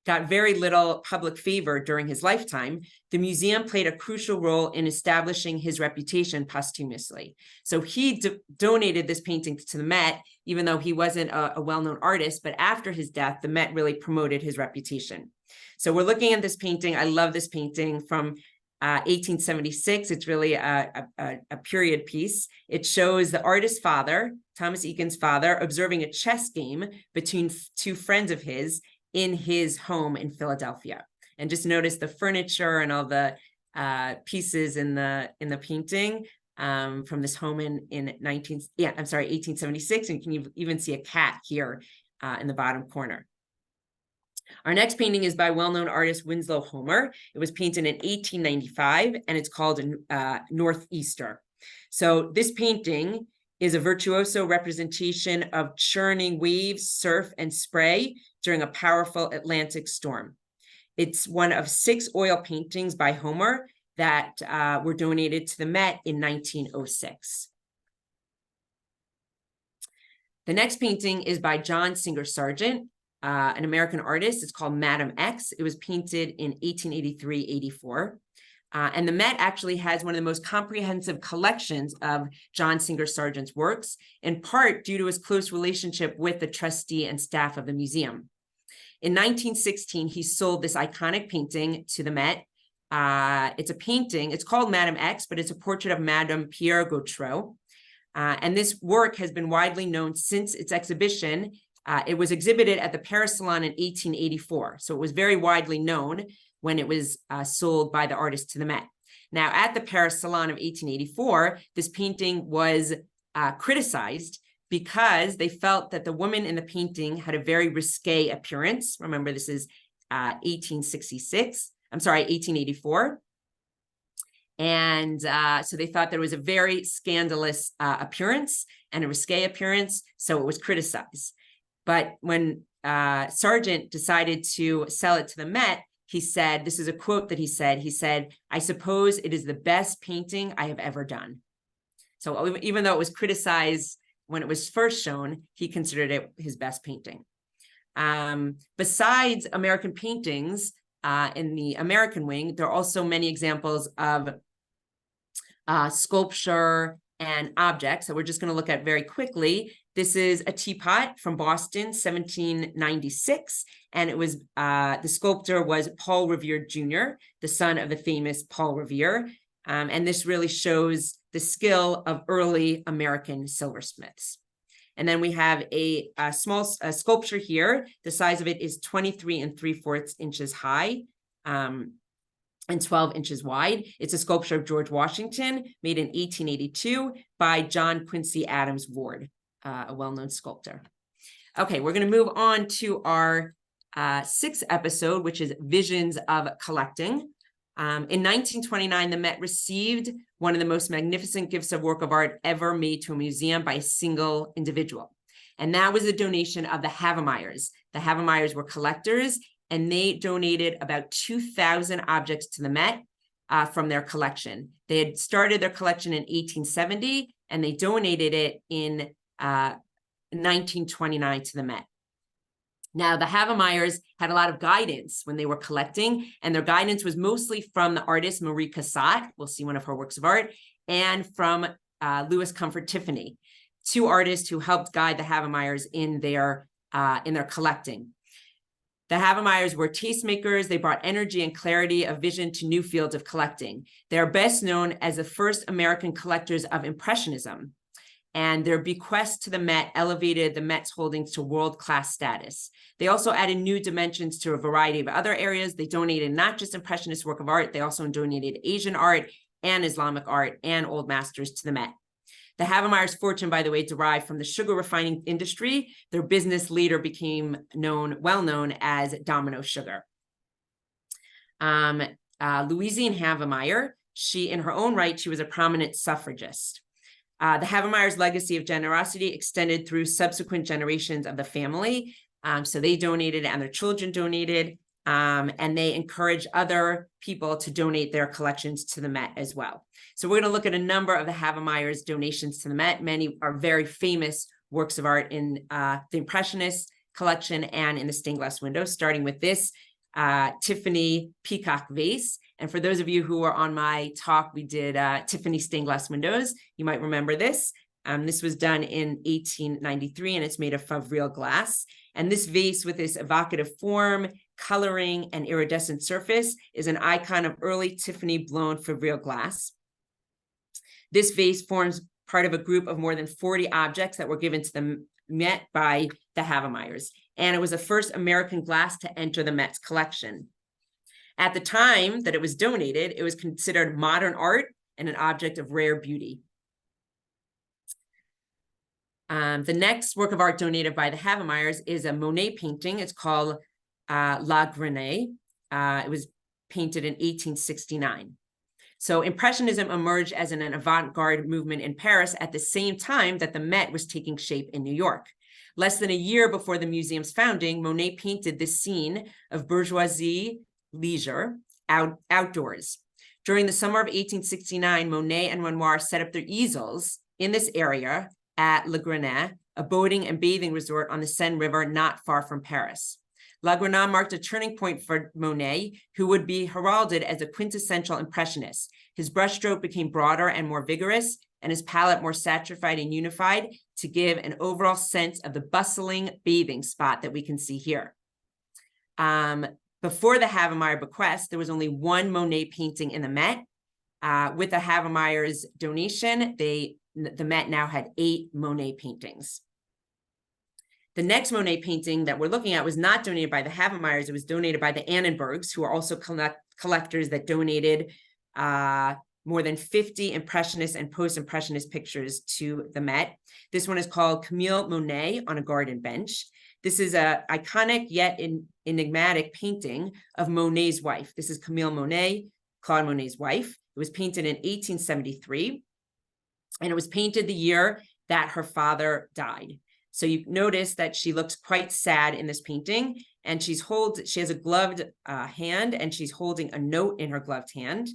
got very little public favor during his lifetime, the museum played a crucial role in establishing his reputation posthumously. So he donated this painting to the Met, even though he wasn't a well-known artist, but after his death, the Met really promoted his reputation. So we're looking at this painting. I love this painting from 1876. It's really a period piece. It shows the artist's father, Thomas Eakins' father, observing a chess game between 2 friends of his in his home in Philadelphia. And just notice the furniture and all the pieces in the painting from this home in 1876. And you can even see a cat here in the bottom corner. Our next painting is by well-known artist Winslow Homer. It was painted in 1895, and it's called Northeaster. So this painting is a virtuoso representation of churning waves, surf, and spray during a powerful Atlantic storm. It's one of 6 oil paintings by Homer that were donated to the Met in 1906. The next painting is by John Singer Sargent. an American artist. It's called Madame X. It was painted in 1883-84. And the Met actually has one of the most comprehensive collections of John Singer Sargent's works, in part due to his close relationship with the trustee and staff of the museum. In 1916, he sold this iconic painting to the Met. It's a painting, it's called Madame X, but it's a portrait of Madame Pierre Gautreau. And this work has been widely known since its exhibition. It was exhibited at the Paris Salon in 1884. So it was very widely known when it was sold by the artist to the Met. Now, at the Paris Salon of 1884, this painting was criticized because they felt that the woman in the painting had a very risque appearance. Remember, this is 1884. And so they thought there was a very scandalous appearance and a risque appearance, so it was criticized. But when Sargent decided to sell it to the Met, he said, this is a quote that he said, "I suppose it is the best painting I have ever done." So even though it was criticized when it was first shown, he considered it his best painting. Besides American paintings in the American wing, there are also many examples of sculpture and objects that we're just going to look at very quickly. This is a teapot from Boston, 1796, and it was the sculptor was Paul Revere Jr., the son of the famous Paul Revere, and this really shows the skill of early American silversmiths. And then we have a small sculpture here. The size of it is 23 3/4 inches high. And 12 inches wide. It's a sculpture of George Washington, made in 1882 by John Quincy Adams Ward, a well-known sculptor. Okay, we're going to move on to our sixth episode, which is Visions of Collecting. In 1929, the Met received one of the most magnificent gifts of work of art ever made to a museum by a single individual. And that was the donation of the Havemeyers. The Havemeyers were collectors, and they donated about 2,000 objects to the Met from their collection. They had started their collection in 1870, and they donated it in 1929 to the Met. Now, the Havemeyers had a lot of guidance when they were collecting, and their guidance was mostly from the artist Marie Cassat, we'll see one of her works of art, and from Lilias Comfort Tiffany, two artists who helped guide the Havemeyers in their collecting. The Havemeyers were tastemakers. They brought energy and clarity of vision to new fields of collecting. They are best known as the first American collectors of Impressionism, and their bequest to the Met elevated the Met's holdings to world-class status. They also added new dimensions to a variety of other areas. They donated not just Impressionist work of art, they also donated Asian art and Islamic art and old masters to the Met. The Havemeyers' fortune, by the way, derived from the sugar refining industry. Their business later became well known as Domino Sugar. Louisine Havemeyer, in her own right, she was a prominent suffragist. The Havemeyers' legacy of generosity extended through subsequent generations of the family. So they donated and their children donated, and they encouraged other people to donate their collections to the Met as well. So we're going to look at a number of the Havemeyers' donations to the Met. Many are very famous works of art in the Impressionist collection and in the stained glass window, starting with this Tiffany peacock vase. And for those of you who were on my talk, we did Tiffany stained glass windows. You might remember this. This was done in 1893, and it's made of real glass. And this vase with this evocative form, coloring, and iridescent surface is an icon of early Tiffany blown Fabril glass. This vase forms part of a group of more than 40 objects that were given to the Met by the Havemeyers. And it was the first American glass to enter the Met's collection. At the time that it was donated, it was considered modern art and an object of rare beauty. The next work of art donated by the Havemeyers is a Monet painting. It's called La Gren. It was painted in 1869. So Impressionism emerged as an avant-garde movement in Paris at the same time that the Met was taking shape in New York. Less than a year before the museum's founding, Monet painted this scene of bourgeoisie leisure outdoors. During the summer of 1869, Monet and Renoir set up their easels in this area at La Gren a boating and bathing resort on the Seine River not far from Paris. La Grenade marked a turning point for Monet, who would be heralded as a quintessential impressionist. His brushstroke became broader and more vigorous, and his palette more saturated and unified to give an overall sense of the bustling bathing spot that we can see here. Before the Havemeyer bequest, there was only one Monet painting in the Met. With the Havemeyer's donation, the Met now had 8 Monet paintings. The next Monet painting that we're looking at was not donated by the Havemeyers. It was donated by the Annenbergs, who are also collectors that donated more than 50 Impressionist and Post-Impressionist pictures to the Met. This one is called Camille Monae on a Garden Bench. This is an iconic yet enigmatic painting of Monet's wife. This is Camille Monae, Claude Monet's wife. It was painted in 1873, and it was painted the year that her father died. So you notice that she looks quite sad in this painting, and she has a gloved hand, and she's holding a note in her gloved hand.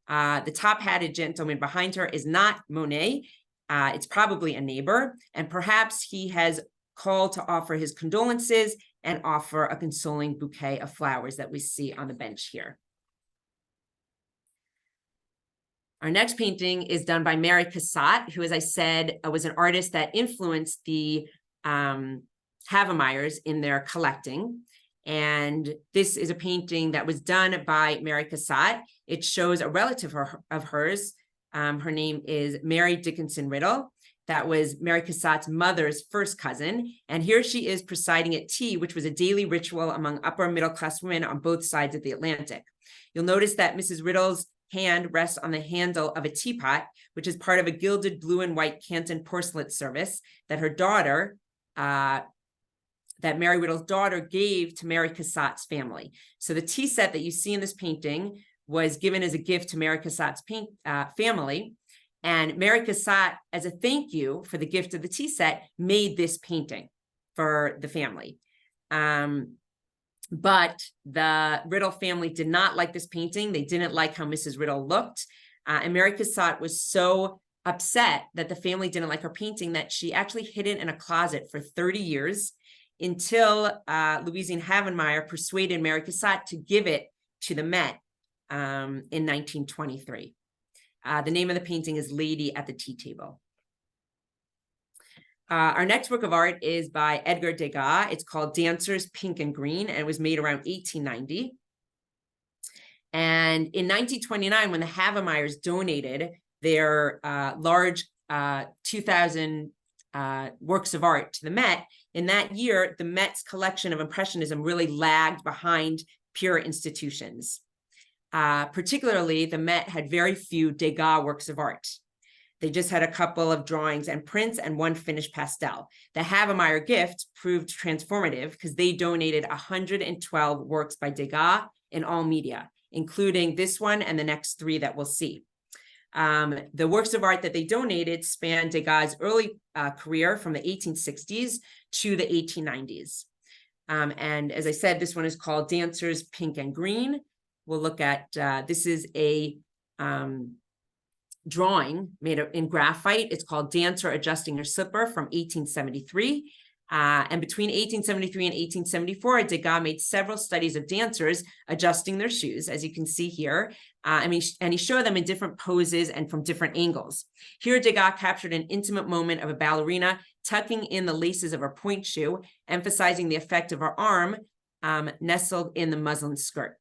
The top-hatted gentleman behind her is not Monet. It's probably a neighbor, and perhaps he has called to offer his condolences and offer a consoling bouquet of flowers that we see on the bench here. Our next painting is done by Mary Cassat, who, as I said, was an artist that influenced the Havemeyers in their collecting. And this is a painting that was done by Mary Cassat. It shows a relative of hers. Her name is Mary Dickinson Riddle. That was Mary Cassat's mother's first cousin. And here she is presiding at tea, which was a daily ritual among upper middle-class women on both sides of the Atlantic. You'll notice that Mrs. Riddle's hand rests on the handle of a teapot, which is part of a gilded blue and white Canton porcelain service that her daughter, that Mary Riddle's daughter gave to Mary Cassat's family. So the tea set that you see in this painting was given as a gift to Mary Cassat's family. And Mary Cassat, as a thank you for the gift of the tea set, made this painting for the family. But the Riddle family did not like this painting. They didn't like how Mrs. Riddle looked. And Mary Cassat was so upset that the family didn't like her painting that she actually hid it in a closet for 30 years until Louisine Havemeyer persuaded Mary Cassat to give it to the Met in 1923. The name of the painting is Lady at the Tea Table. Our next work of art is by Edgar Degas. It's called Dancers, Pink and Green, and it was made around 1890. And in 1929, when the Havemeyers donated their large 2,000 works of art to the Met, in that year, the Met's collection of Impressionism really lagged behind pure institutions. Particularly, the Met had very few Degas works of art. They just had a couple of drawings and prints and one finished pastel. The Havemeyer gift proved transformative because they donated 112 works by Degas in all media, including this one and the next 3 that we'll see. The works of art that they donated spanned Degas' early career from the 1860s to the 1890s. And as I said, this one is called Dancers, Pink and Green. We'll look at, this is a drawing made in graphite. It's called Dancer Adjusting Her Slipper from 1873. And between 1873 and 1874, Degas made several studies of dancers adjusting their shoes, as you can see here. And he showed them in different poses and from different angles. Here, Degas captured an intimate moment of a ballerina tucking in the laces of her point shoe, emphasizing the effect of her arm nestled in the muslin skirt.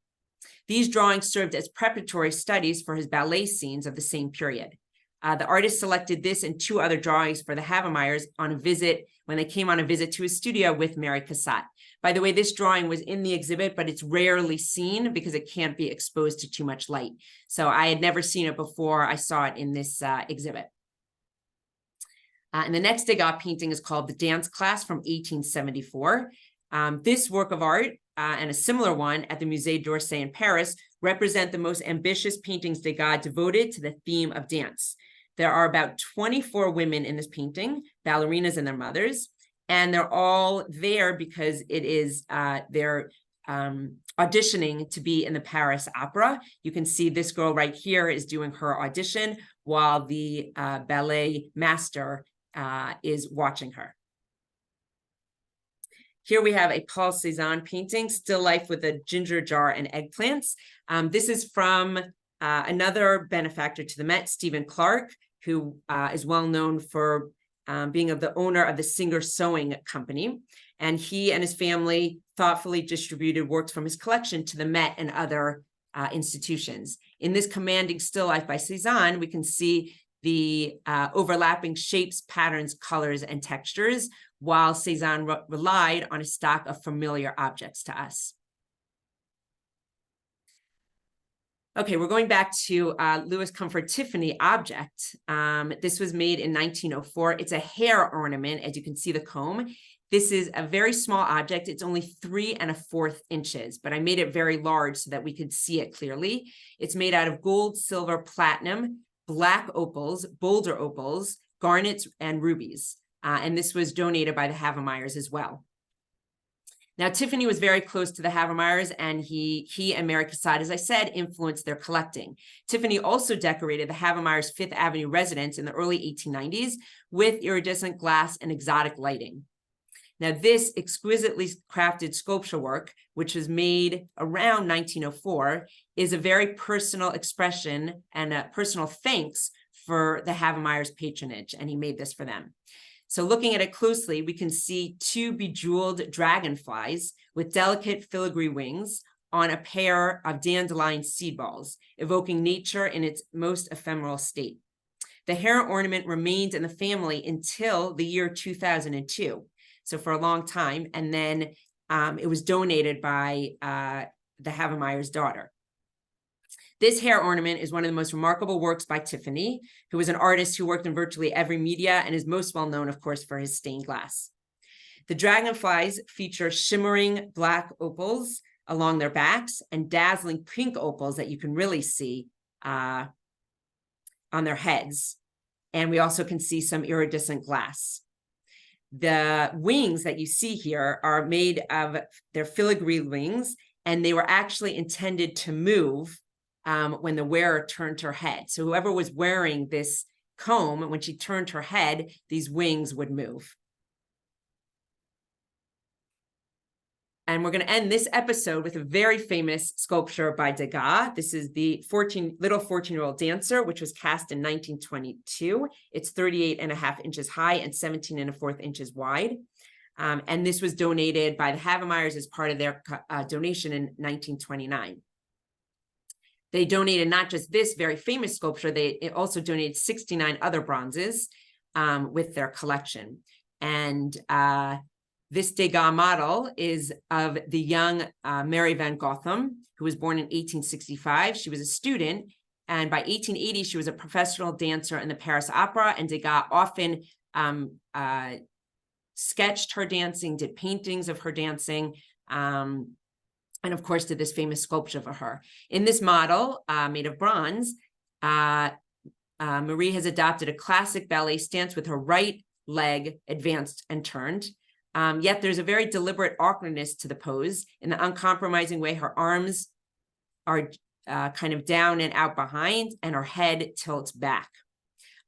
These drawings served as preparatory studies for his ballet scenes of the same period. The artist selected this and 2 other drawings for the Havemeyers on a visit, when they came on a visit to his studio with Mary Cassat. By the way, this drawing was in the exhibit, but it's rarely seen because it can't be exposed to too much light. So I had never seen it before I saw it in this exhibit. And the next Degas painting is called The Dance Class from 1874. This work of art and a similar one at the Musée d'Orsay in Paris represent the most ambitious paintings Degas devoted to the theme of dance. There are about 24 women in this painting, ballerinas and their mothers, and they're all there because it is they're auditioning to be in the Paris Opera. You can see this girl right here is doing her audition while the ballet master is watching her. Here we have a Paul Cézanne painting, still life with a ginger jar and eggplants. This is from another benefactor to the Met, Stephen Clark, who is well known for being the owner of the Singer Sewing Company. And he and his family thoughtfully distributed works from his collection to the Met and other institutions. In this commanding still life by Cézanne, we can see the overlapping shapes, patterns, colors, and textures, while Cézanne relied on a stock of familiar objects to us. Okay, we're going back to Lilias Comfort Tiffany object. This was made in 1904. It's a hair ornament, as you can see the comb. This is a very small object. It's only 3 1/4 inches, but I made it very large so that we could see it clearly. It's made out of gold, silver, platinum, black opals, boulder opals, garnets, and rubies. And this was donated by the Havemeyers as well. Now, Tiffany was very close to the Havemeyers, and he and Mary Cassat, as I said, influenced their collecting. Tiffany also decorated the Havemeyers' Fifth Avenue residence in the early 1890s with iridescent glass and exotic lighting. Now, this exquisitely crafted sculpture work, which was made around 1904, is a very personal expression and a personal thanks for the Havemeyers' patronage, and he made this for them. So looking at it closely, we can see 2 bejeweled dragonflies with delicate filigree wings on a pair of dandelion seed balls, evoking nature in its most ephemeral state. The hair ornament remained in the family until the year 2002, so for a long time, and then it was donated by the Havemeyers' daughter. This hair ornament is one of the most remarkable works by Tiffany, who was an artist who worked in virtually every media and is most well known, of course, for his stained glass. The dragonflies feature shimmering black opals along their backs and dazzling pink opals that you can really see on their heads. And we also can see some iridescent glass. The wings that you see here are made of their filigree wings, and they were actually intended to move when the wearer turned her head. So whoever was wearing this comb, when she turned her head, these wings would move. And we're going to end this episode with a very famous sculpture by Degas. This is the little 14-year-old dancer, which was cast in 1922. It's 38 1/2 inches high and 17 1/4 inches wide. And this was donated by the Havemeyers as part of their donation in 1929. They donated not just this very famous sculpture, they also donated 69 other bronzes with their collection. And this Degas model is of the young Mary van Gotham, who was born in 1865. She was a student, and by 1880, she was a professional dancer in the Paris Opera, and Degas often sketched her dancing, did paintings of her dancing, and of course, did this famous sculpture for her. In this model, made of bronze, Marie has adopted a classic ballet stance with her right leg advanced and turned. Yet there's a very deliberate awkwardness to the pose. In the uncompromising way, her arms are kind of down and out behind, and her head tilts back.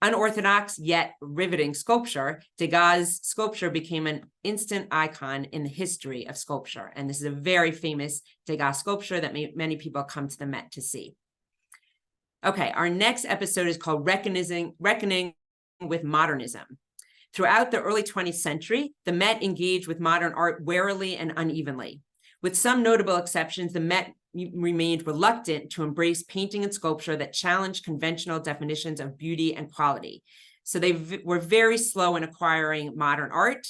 Unorthodox yet riveting sculpture, Degas' sculpture became an instant icon in the history of sculpture. And this is a very famous Degas sculpture that many people come to the Met to see. Okay, our next episode is called Reckoning with Modernism. Throughout the early 20th century, the Met engaged with modern art warily and unevenly. With some notable exceptions, the Met remained reluctant to embrace painting and sculpture that challenged conventional definitions of beauty and quality. So they were very slow in acquiring modern art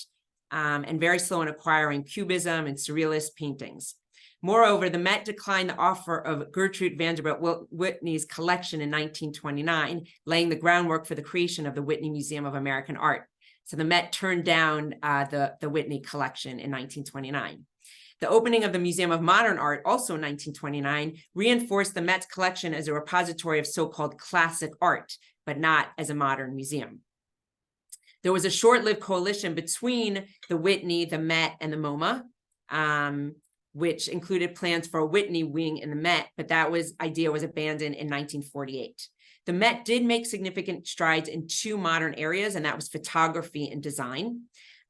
and very slow in acquiring Cubism and Surrealist paintings. Moreover, the Met declined the offer of Gertrude Vanderbilt Whitney's collection in 1929, laying the groundwork for the creation of the Whitney Museum of American Art. So the Met turned down the Whitney collection in 1929. The opening of the Museum of Modern Art, also in 1929, reinforced the Met's collection as a repository of so-called classic art, but not as a modern museum. There was a short-lived coalition between the Whitney, the Met, and the MoMA, which included plans for a Whitney wing in the Met, but that idea was abandoned in 1948. The Met did make significant strides in 2 modern areas, and that was photography and design.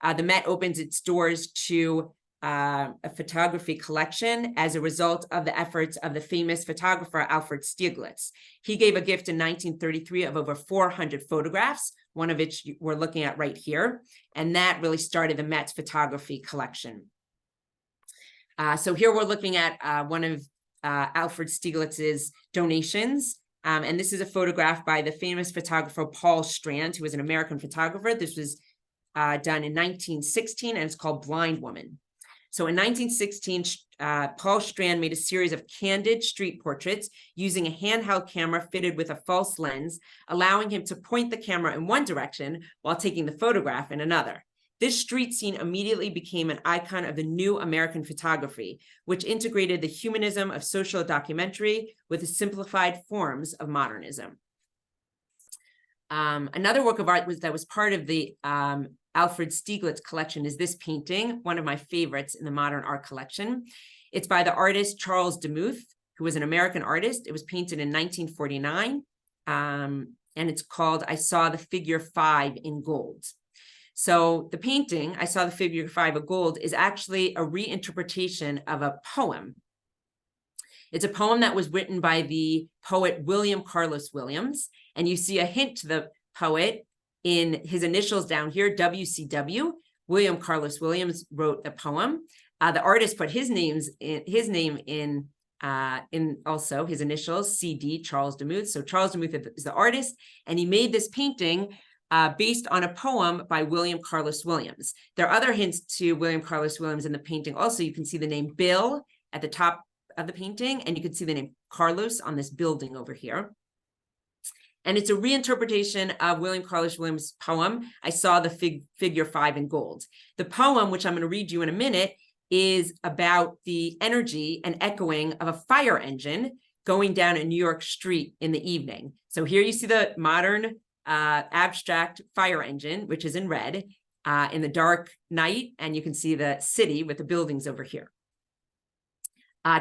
The Met opens its doors to a photography collection as a result of the efforts of the famous photographer Alfred Stieglitz. He gave a gift in 1933 of over 400 photographs, one of which we're looking at right here, and that really started the Met's photography collection. So here we're looking at one of Alfred Stieglitz's donations, and this is a photograph by the famous photographer Paul Strand, who was an American photographer. This was done in 1916, and it's called Blind Woman. So in 1916, Paul Strand made a series of candid street portraits using a handheld camera fitted with a false lens, allowing him to point the camera in one direction while taking the photograph in another. This street scene immediately became an icon of the new American photography, which integrated the humanism of social documentary with the simplified forms of modernism. Another work of art that was part of the Alfred Stieglitz collection is this painting, one of my favorites in the modern art collection. It's by the artist Charles Demuth, who was an American artist. It was painted in 1949, and it's called I Saw the Figure 5 in Gold. So the painting, I Saw the Figure 5 of Gold, is actually a reinterpretation of a poem. It's a poem that was written by the poet William Carlos Williams, and you see a hint to the poet in his initials down here, WCW. William Carlos Williams wrote the poem. The artist put his name in also his initials, CD, Charles Demuth. So Charles Demuth is the artist, and he made this painting based on a poem by William Carlos Williams. There are other hints to William Carlos Williams in the painting. Also, you can see the name Bill at the top of the painting, and you can see the name Carlos on this building over here. And it's a reinterpretation of William Carlos Williams' poem, I Saw the Figure 5 in Gold. The poem, which I'm going to read you in a minute, is about the energy and echoing of a fire engine going down a New York street in the evening. So here you see the modern abstract fire engine, which is in red, in the dark night, and you can see the city with the buildings over here.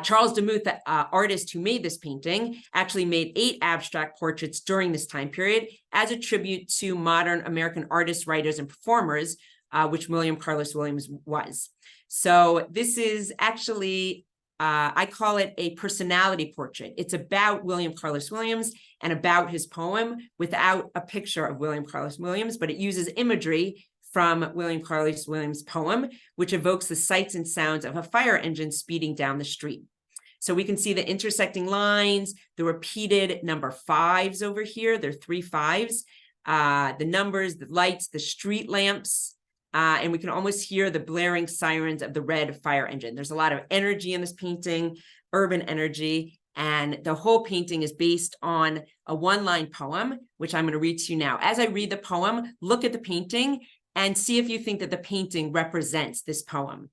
Charles Demuth, the artist who made this painting, actually made 8 abstract portraits during this time period as a tribute to modern American artists, writers, and performers, which William Carlos Williams was. So this is actually, I call it a personality portrait. It's about William Carlos Williams and about his poem without a picture of William Carlos Williams, but it uses imagery from William Carlos Williams' poem, which evokes the sights and sounds of a fire engine speeding down the street. So we can see the intersecting lines, the repeated number 5s over here. There are 3 5s, the numbers, the lights, the street lamps, and we can almost hear the blaring sirens of the red fire engine. There's a lot of energy in this painting, urban energy, and the whole painting is based on a 1-line poem, which I'm going to read to you now. As I read the poem, look at the painting and see if you think that the painting represents this poem.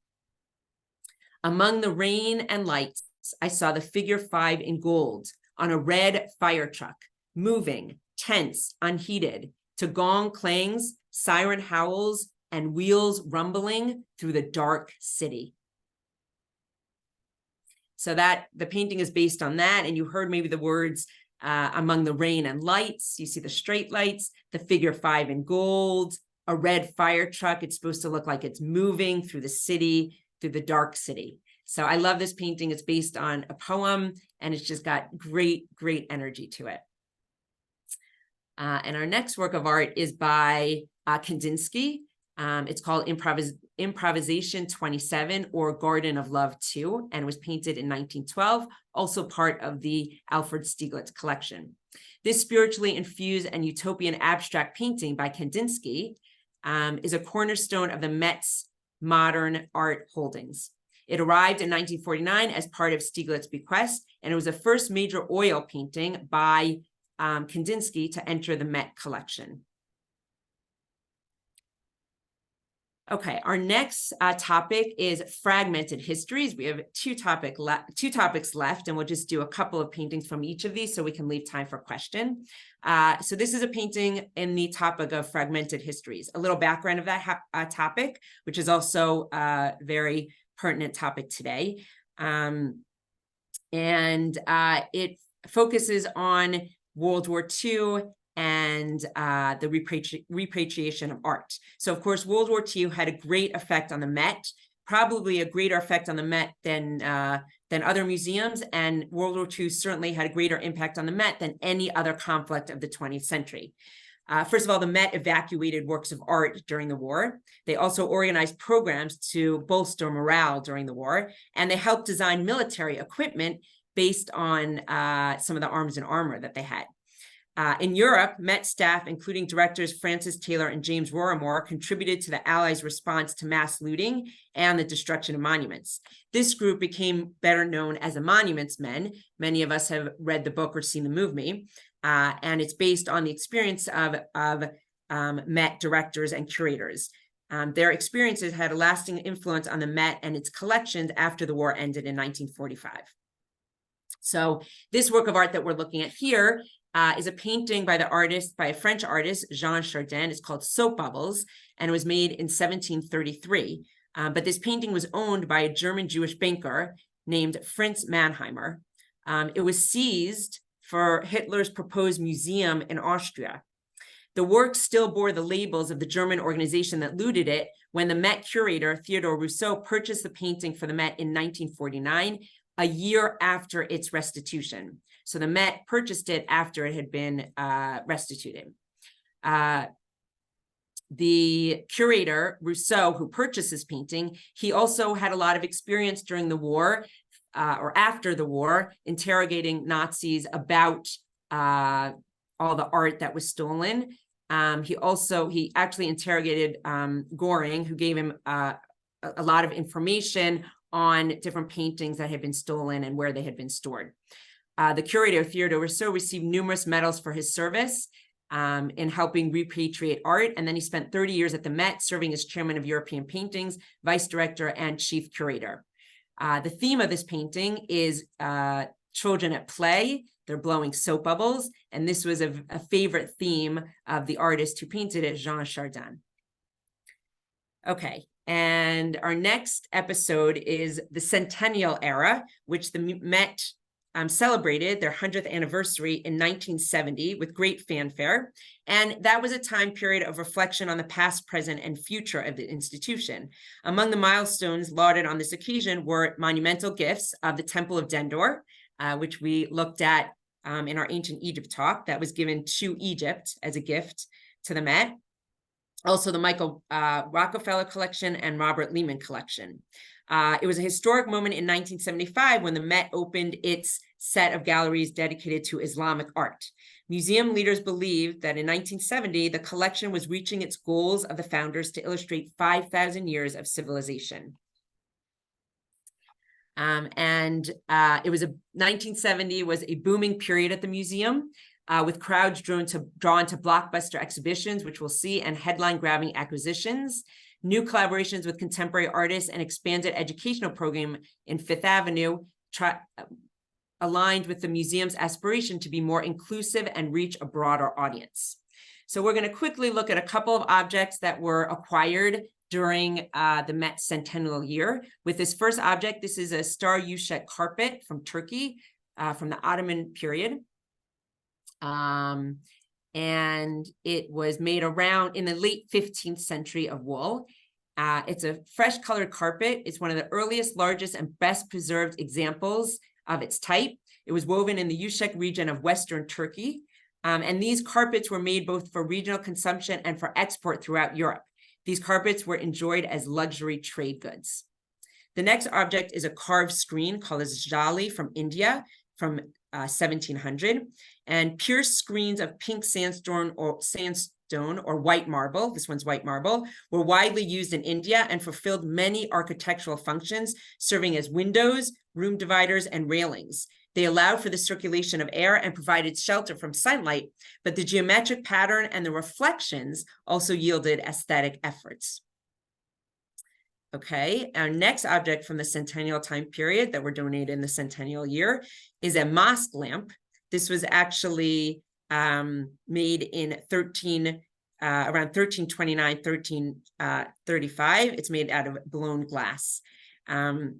Among the rain and lights, I saw the figure 5 in gold on a red fire truck, moving, tense, unheated, to gong clangs, siren howls, and wheels rumbling through the dark city. So that the painting is based on that, and you heard maybe the words among the rain and lights. You see the straight lights, the figure 5 in gold, a red fire truck. It's supposed to look like it's moving through the city, through the dark city. So I love this painting. It's based on a poem, and it's just got great, great energy to it. And our next work of art is by Kandinsky. It's called Improvisation 27, or Garden of Love 2, and was painted in 1912, also part of the Alfred Stieglitz collection. This spiritually infused and utopian abstract painting by Kandinsky is a cornerstone of the Met's modern art holdings. It arrived in 1949 as part of Stieglitz's bequest, and it was the first major oil painting by Kandinsky to enter the Met collection. Okay, our next topic is fragmented histories. We have two topics left, and we'll just do a couple of paintings from each of these so we can leave time for question. So this is a painting in the topic of fragmented histories. A little background of that topic, which is also a very pertinent topic today. It focuses on World War II and the repatriation of art. So of course, World War II had a great effect on the Met, probably a greater effect on the Met than other museums, and World War II certainly had a greater impact on the Met than any other conflict of the 20th century. First of all, the Met evacuated works of art during the war. They also organized programs to bolster morale during the war, and they helped design military equipment based on some of the arms and armor that they had. In Europe, Met staff, including directors Francis Taylor and James Roramore, contributed to the Allies' response to mass looting and the destruction of monuments. This group became better known as the Monuments Men. Many of us have read the book or seen the movie, and it's based on the experience of Met directors and curators. Their experiences had a lasting influence on the Met and its collections after the war ended in 1945. So this work of art that we're looking at here is a painting by a French artist, Jean Chardin. It's called Soap Bubbles, and it was made in 1733. But this painting was owned by a German Jewish banker named Fritz Mannheimer. It was seized for Hitler's proposed museum in Austria. The work still bore the labels of the German organization that looted it when the Met curator, Theodore Rousseau, purchased the painting for the Met in 1949, a year after its restitution. So the Met purchased it after it had been restituted. The curator, Rousseau, who purchased this painting, he also had a lot of experience during the war or after the war, interrogating Nazis about all the art that was stolen. He actually interrogated Göring, who gave him a lot of information on different paintings that had been stolen and where they had been stored. The curator, Theodore Rousseau, received numerous medals for his service in helping repatriate art. And then he spent 30 years at the Met, serving as chairman of European Paintings, vice director, and chief curator. The theme of this painting is children at play. They're blowing soap bubbles. And this was a favorite theme of the artist who painted it, Jean Chardin. Okay. And our next episode is the Centennial Era, which the Met celebrated their 100th anniversary in 1970 with great fanfare. And that was a time period of reflection on the past, present, and future of the institution. Among the milestones lauded on this occasion were monumental gifts of the Temple of Dendor, which we looked at in our Ancient Egypt talk, that was given to Egypt as a gift to the Met. Also the Michael Rockefeller collection and Robert Lehman collection. It was a historic moment in 1975 when the Met opened its set of galleries dedicated to Islamic art. Museum leaders believed that in 1970, the collection was reaching its goals of the founders to illustrate 5,000 years of civilization. It was 1970 was a booming period at the museum, with crowds drawn to blockbuster exhibitions, which we'll see, and headline-grabbing acquisitions, new collaborations with contemporary artists, and expanded educational program in Fifth Avenue, aligned with the museum's aspiration to be more inclusive and reach a broader audience. So we're going to quickly look at a couple of objects that were acquired during the Met centennial year. With this first object, this is a star Yuşek carpet from Turkey, from the Ottoman period. And it was made around in the late 15th century of wool. It's a fresh colored carpet. It's one of the earliest, largest, and best preserved examples of its type. It was woven in the Yuşek region of Western Turkey. And these carpets were made both for regional consumption and for export throughout Europe. These carpets were enjoyed as luxury trade goods. The next object is a carved screen called a jali from India from 1700. And pierced screens of pink sandstone or white marble, this one's white marble, were widely used in India and fulfilled many architectural functions, serving as windows, room dividers, and railings. They allowed for the circulation of air and provided shelter from sunlight, but the geometric pattern and the reflections also yielded aesthetic efforts. Okay, our next object from the centennial time period that were donated in the centennial year is a mosque lamp. This was actually made in around 1329, 1335. It's made out of blown glass. And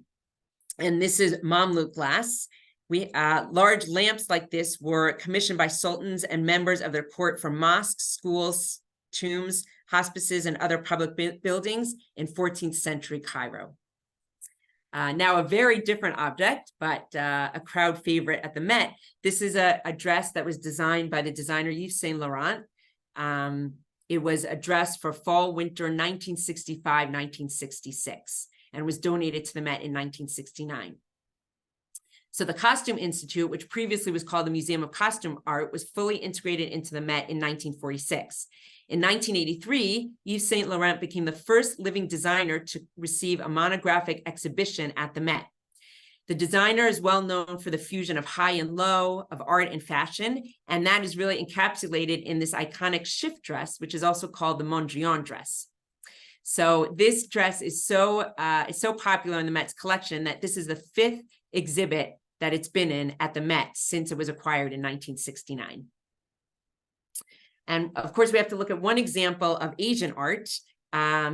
this is Mamluk glass. Large lamps like this were commissioned by sultans and members of their court for mosques, schools, tombs, hospices, and other public buildings in 14th century Cairo. Now a very different object, but a crowd favorite at the Met. This is a dress that was designed by the designer Yves Saint Laurent. It was a dress for fall, winter 1965, 1966, and was donated to the Met in 1969. So the Costume Institute, which previously was called the Museum of Costume Art, was fully integrated into the Met in 1946. In 1983, Yves Saint Laurent became the first living designer to receive a monographic exhibition at the Met. The designer is well known for the fusion of high and low, of art and fashion, and that is really encapsulated in this iconic shift dress, which is also called the Mondrian dress. So this dress is so popular in the Met's collection that this is the 5th exhibit that it's been in at the Met since it was acquired in 1969. And of course, we have to look at one example of Asian art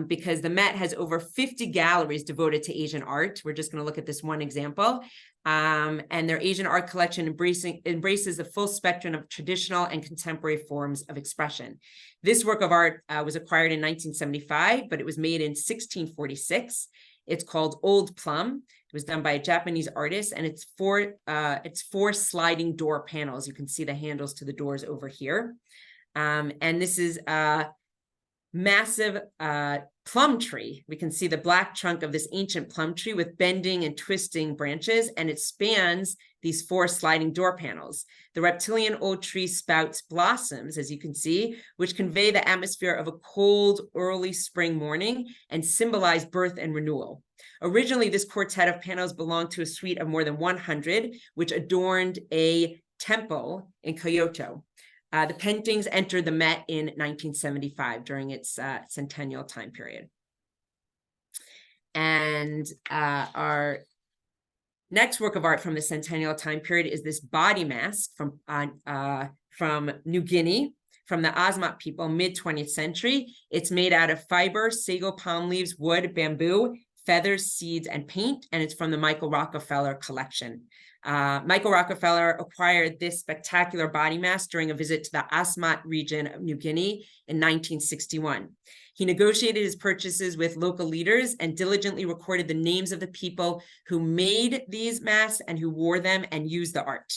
because the Met has over 50 galleries devoted to Asian art. We're just going to look at this one example. And their Asian art collection embraces the full spectrum of traditional and contemporary forms of expression. This work of art was acquired in 1975, but it was made in 1646. It's called Old Plum. It was done by a Japanese artist, and it's four sliding door panels. You can see the handles to the doors over here. And this is a massive plum tree. We can see the black trunk of this ancient plum tree with bending and twisting branches, and it spans these 4 sliding door panels. The reptilian old tree spouts blossoms, as you can see, which convey the atmosphere of a cold, early spring morning and symbolize birth and renewal. Originally, this quartet of panels belonged to a suite of more than 100, which adorned a temple in Kyoto. The paintings entered the Met in 1975 during its centennial time period. And our next work of art from the centennial time period is this body mask from New Guinea, from the Asmat people, mid-20th century. It's made out of fiber, sago palm leaves, wood, bamboo, feathers, seeds, and paint, and it's from the Michael Rockefeller collection. Michael Rockefeller acquired this spectacular body mask during a visit to the Asmat region of New Guinea in 1961. He negotiated his purchases with local leaders and diligently recorded the names of the people who made these masks and who wore them and used the art.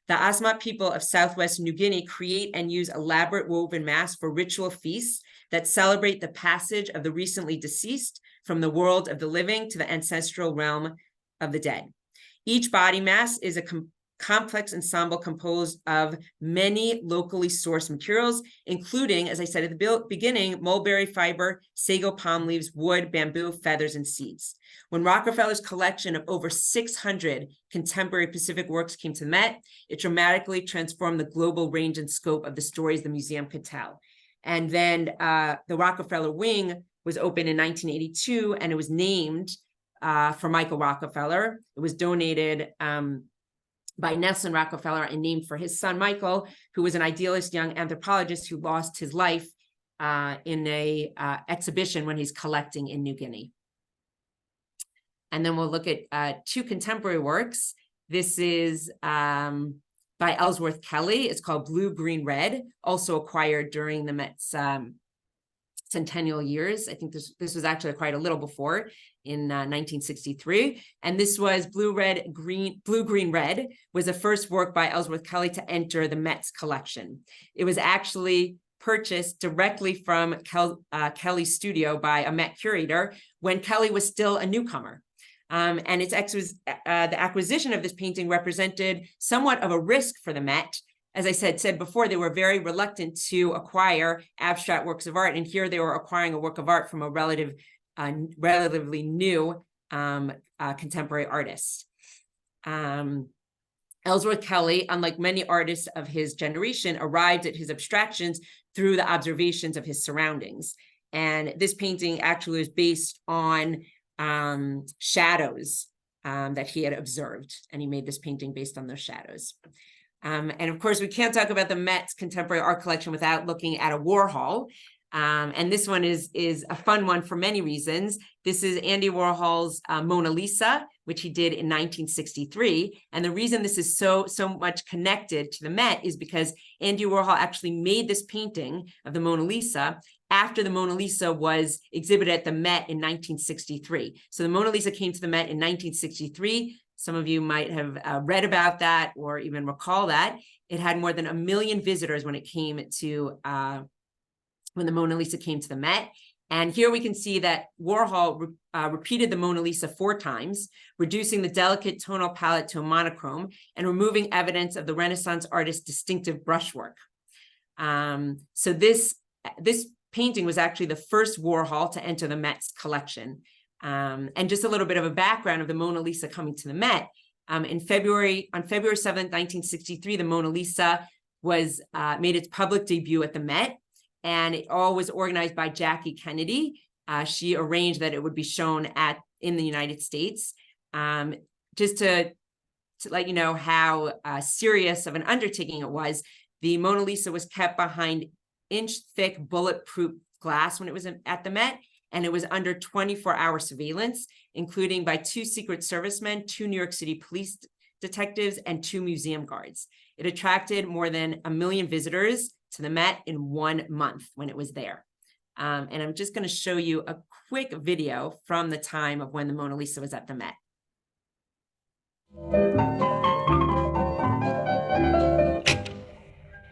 The Asmat people of Southwest New Guinea create and use elaborate woven masks for ritual feasts that celebrate the passage of the recently deceased from the world of the living to the ancestral realm of the dead. Each body mask is a complex ensemble composed of many locally sourced materials, including, as I said at the beginning, mulberry fiber, sago palm leaves, wood, bamboo, feathers, and seeds. When Rockefeller's collection of over 600 contemporary Pacific works came to the Met, it dramatically transformed the global range and scope of the stories the museum could tell. And then the Rockefeller Wing was opened in 1982, and it was named for Michael Rockefeller. It was donated by Nelson Rockefeller and named for his son, Michael, who was an idealist young anthropologist who lost his life in a exhibition when he's collecting in New Guinea. And then we'll look at 2 contemporary works. This is by Ellsworth Kelly. It's called Blue, Green, Red, also acquired during the Met's centennial years. I think this was actually acquired a little before in 1963. And this was Blue, Green, Red was the first work by Ellsworth Kelly to enter the Met's collection. It was actually purchased directly from Kelly's studio by a Met curator when Kelly was still a newcomer. And the acquisition of this painting represented somewhat of a risk for the Met. As I said before, they were very reluctant to acquire abstract works of art. And here they were acquiring a work of art from a relatively new contemporary artist. Ellsworth Kelly, unlike many artists of his generation, arrived at his abstractions through the observations of his surroundings. And this painting actually was based on shadows that he had observed. And he made this painting based on those shadows. And of course, we can't talk about the Met's contemporary art collection without looking at a Warhol. And this one is a fun one for many reasons. This is Andy Warhol's Mona Lisa, which he did in 1963. And the reason this is so much connected to the Met is because Andy Warhol actually made this painting of the Mona Lisa after the Mona Lisa was exhibited at the Met in 1963. So the Mona Lisa came to the Met in 1963. Some of you might have read about that or even recall that. It had more than 1 million visitors when it came to, when the Mona Lisa came to the Met. And here we can see that Warhol repeated the Mona Lisa 4 times, reducing the delicate tonal palette to a monochrome and removing evidence of the Renaissance artist's distinctive brushwork. So this painting was actually the first Warhol to enter the Met's collection. And just a little bit of a background of the Mona Lisa coming to the Met. On February 7th, 1963, the Mona Lisa was made its public debut at the Met. And it all was organized by Jackie Kennedy. She arranged that it would be shown in the United States. Just to let you know how serious of an undertaking it was, the Mona Lisa was kept behind inch-thick bulletproof glass when it was at the Met, and it was under 24-hour surveillance, including by 2 Secret Servicemen, 2 New York City police detectives, and 2 museum guards. It attracted more than 1 million visitors to the Met in 1 month when it was there. And I'm just going to show you a quick video from the time of when the Mona Lisa was at the Met.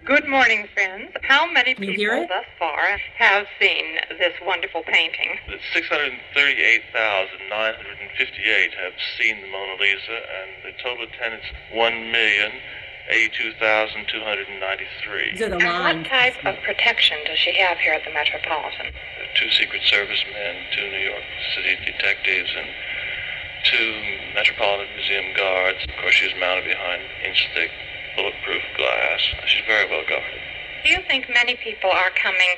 Good morning, friends. How many Can you people hear it? thus far have seen this wonderful painting? 638,958 have seen the Mona Lisa, and the total attendance 1,082,293. These are the And what lines. type of protection does she have here at the Metropolitan? 2 Secret Servicemen, 2 New York City detectives, and 2 Metropolitan Museum guards. Of course, she's mounted behind inch-thick bulletproof glass. She's very well guarded. Do you think many people are coming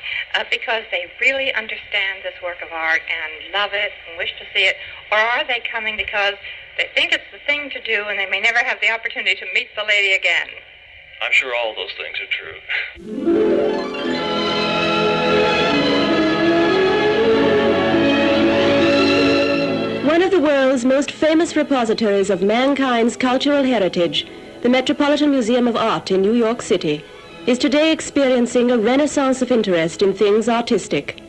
because they really understand this work of art and love it and wish to see it, or are they coming because they think it's the thing to do and they may never have the opportunity to meet the lady again? I'm sure all those things are true. One of the world's most famous repositories of mankind's cultural heritage, the Metropolitan Museum of Art in New York City, is today experiencing a renaissance of interest in things artistic.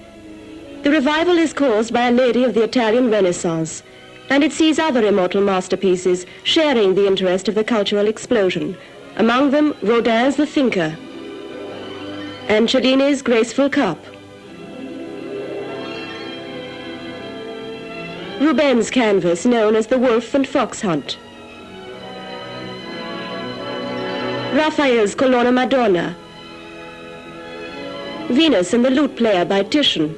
The revival is caused by a lady of the Italian Renaissance, and it sees other immortal masterpieces sharing the interest of the cultural explosion, among them Rodin's The Thinker and Cellini's Graceful Cup. Rubens' canvas known as The Wolf and Fox Hunt. Raphael's Colonna Madonna. Venus and the Lute Player by Titian.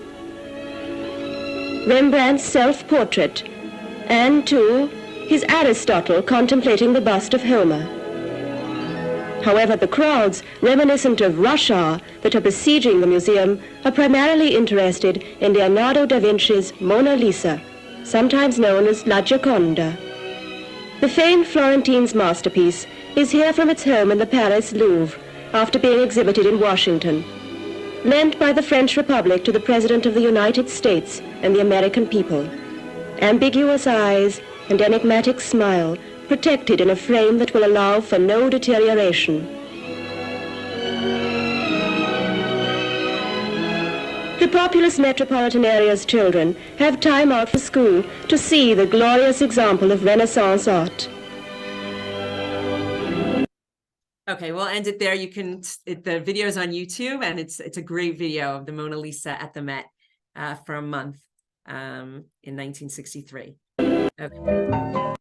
Rembrandt's self-portrait, and, too, his Aristotle contemplating the bust of Homer. However, the crowds, reminiscent of rush hour, that are besieging the museum are primarily interested in Leonardo da Vinci's Mona Lisa, sometimes known as La Gioconda. The famed Florentine's masterpiece is here from its home in the Paris Louvre after being exhibited in Washington, lent by the French Republic to the President of the United States and the American people. Ambiguous eyes and enigmatic smile protected in a frame that will allow for no deterioration. The populous metropolitan area's children have time out for school to see the glorious example of Renaissance art. Okay, we'll end it there. You can, the video's on YouTube, and it's a great video of the Mona Lisa at the Met for a month in 1963. Okay.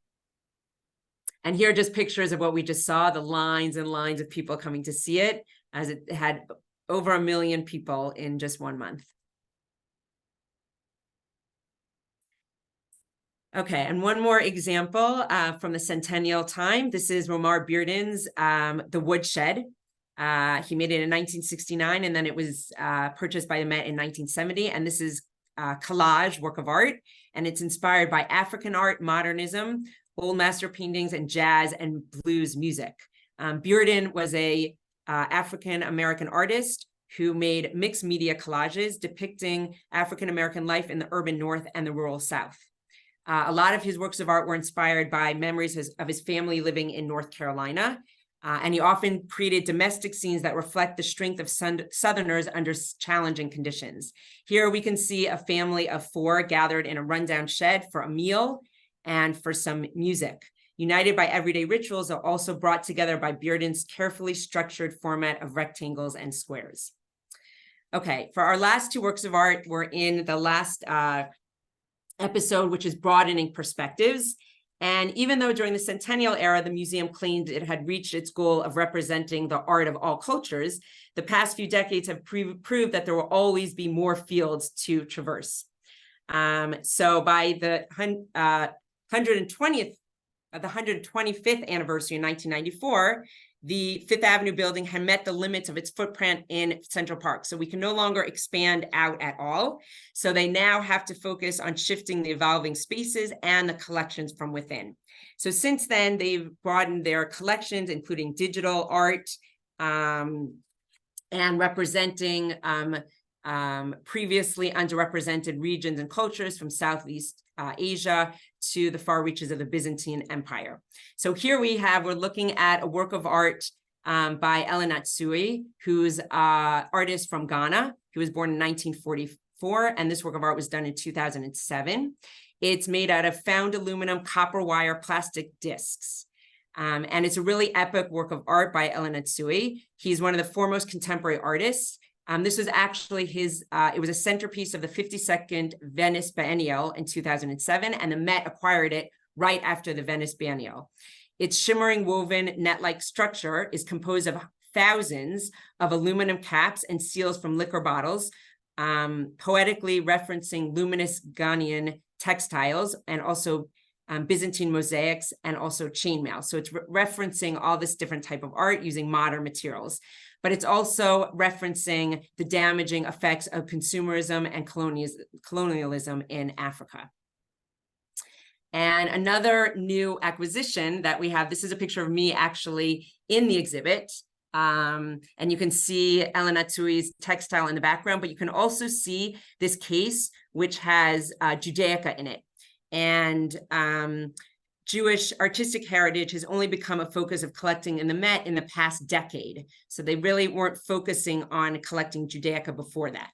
And here are just pictures of what we just saw, the lines and lines of people coming to see it, as it had over 1 million people in just 1 month. Okay, and one more example from the centennial time. This is Romar Bearden's The Woodshed. He made it in 1969, and then it was purchased by the Met in 1970. And this is collage work of art, and it's inspired by African art, modernism, old master paintings, and jazz and blues music. Bearden was a African-American artist who made mixed media collages depicting African-American life in the urban North and the rural South. A lot of his works of art were inspired by memories of his family living in North Carolina. And he often created domestic scenes that reflect the strength of Southerners under challenging conditions. Here we can see a family of 4 gathered in a rundown shed for a meal and for some music. United by everyday rituals, are also brought together by Bearden's carefully structured format of rectangles and squares. Okay, for our last 2 works of art, we're in the last episode, which is broadening perspectives. And even though during the Centennial era, the museum claimed it had reached its goal of representing the art of all cultures, the past few decades have proved that there will always be more fields to traverse. So by the 125th anniversary in 1994, the Fifth Avenue building had met the limits of its footprint in Central Park. So we can no longer expand out at all. So they now have to focus on shifting the evolving spaces and the collections from within. So since then, they've broadened their collections, including digital art and representing previously underrepresented regions and cultures from Southeast Asia to the far reaches of the Byzantine Empire. So here we're looking at a work of art by Elana Kaplan, who's an artist from Ghana. He was born in 1944, and this work of art was done in 2007. It's made out of found aluminum, copper wire, plastic discs. And it's a really epic work of art by Elana Kaplan. He's one of the foremost contemporary artists. This was actually it was a centerpiece of the 52nd Venice Biennial in 2007, and the Met acquired it right after the Venice Biennial. Its shimmering woven net-like structure is composed of thousands of aluminum caps and seals from liquor bottles, poetically referencing luminous Ghanaian textiles and also Byzantine mosaics and also chainmail. So it's referencing all this different type of art using modern materials. But it's also referencing the damaging effects of consumerism and colonialism in Africa. And another new acquisition that we have, this is a picture of me actually in the exhibit. And you can see Elana Kaplan's textile in the background, but you can also see this case, which has Judaica in it. And Jewish artistic heritage has only become a focus of collecting in the Met in the past decade. So they really weren't focusing on collecting Judaica before that.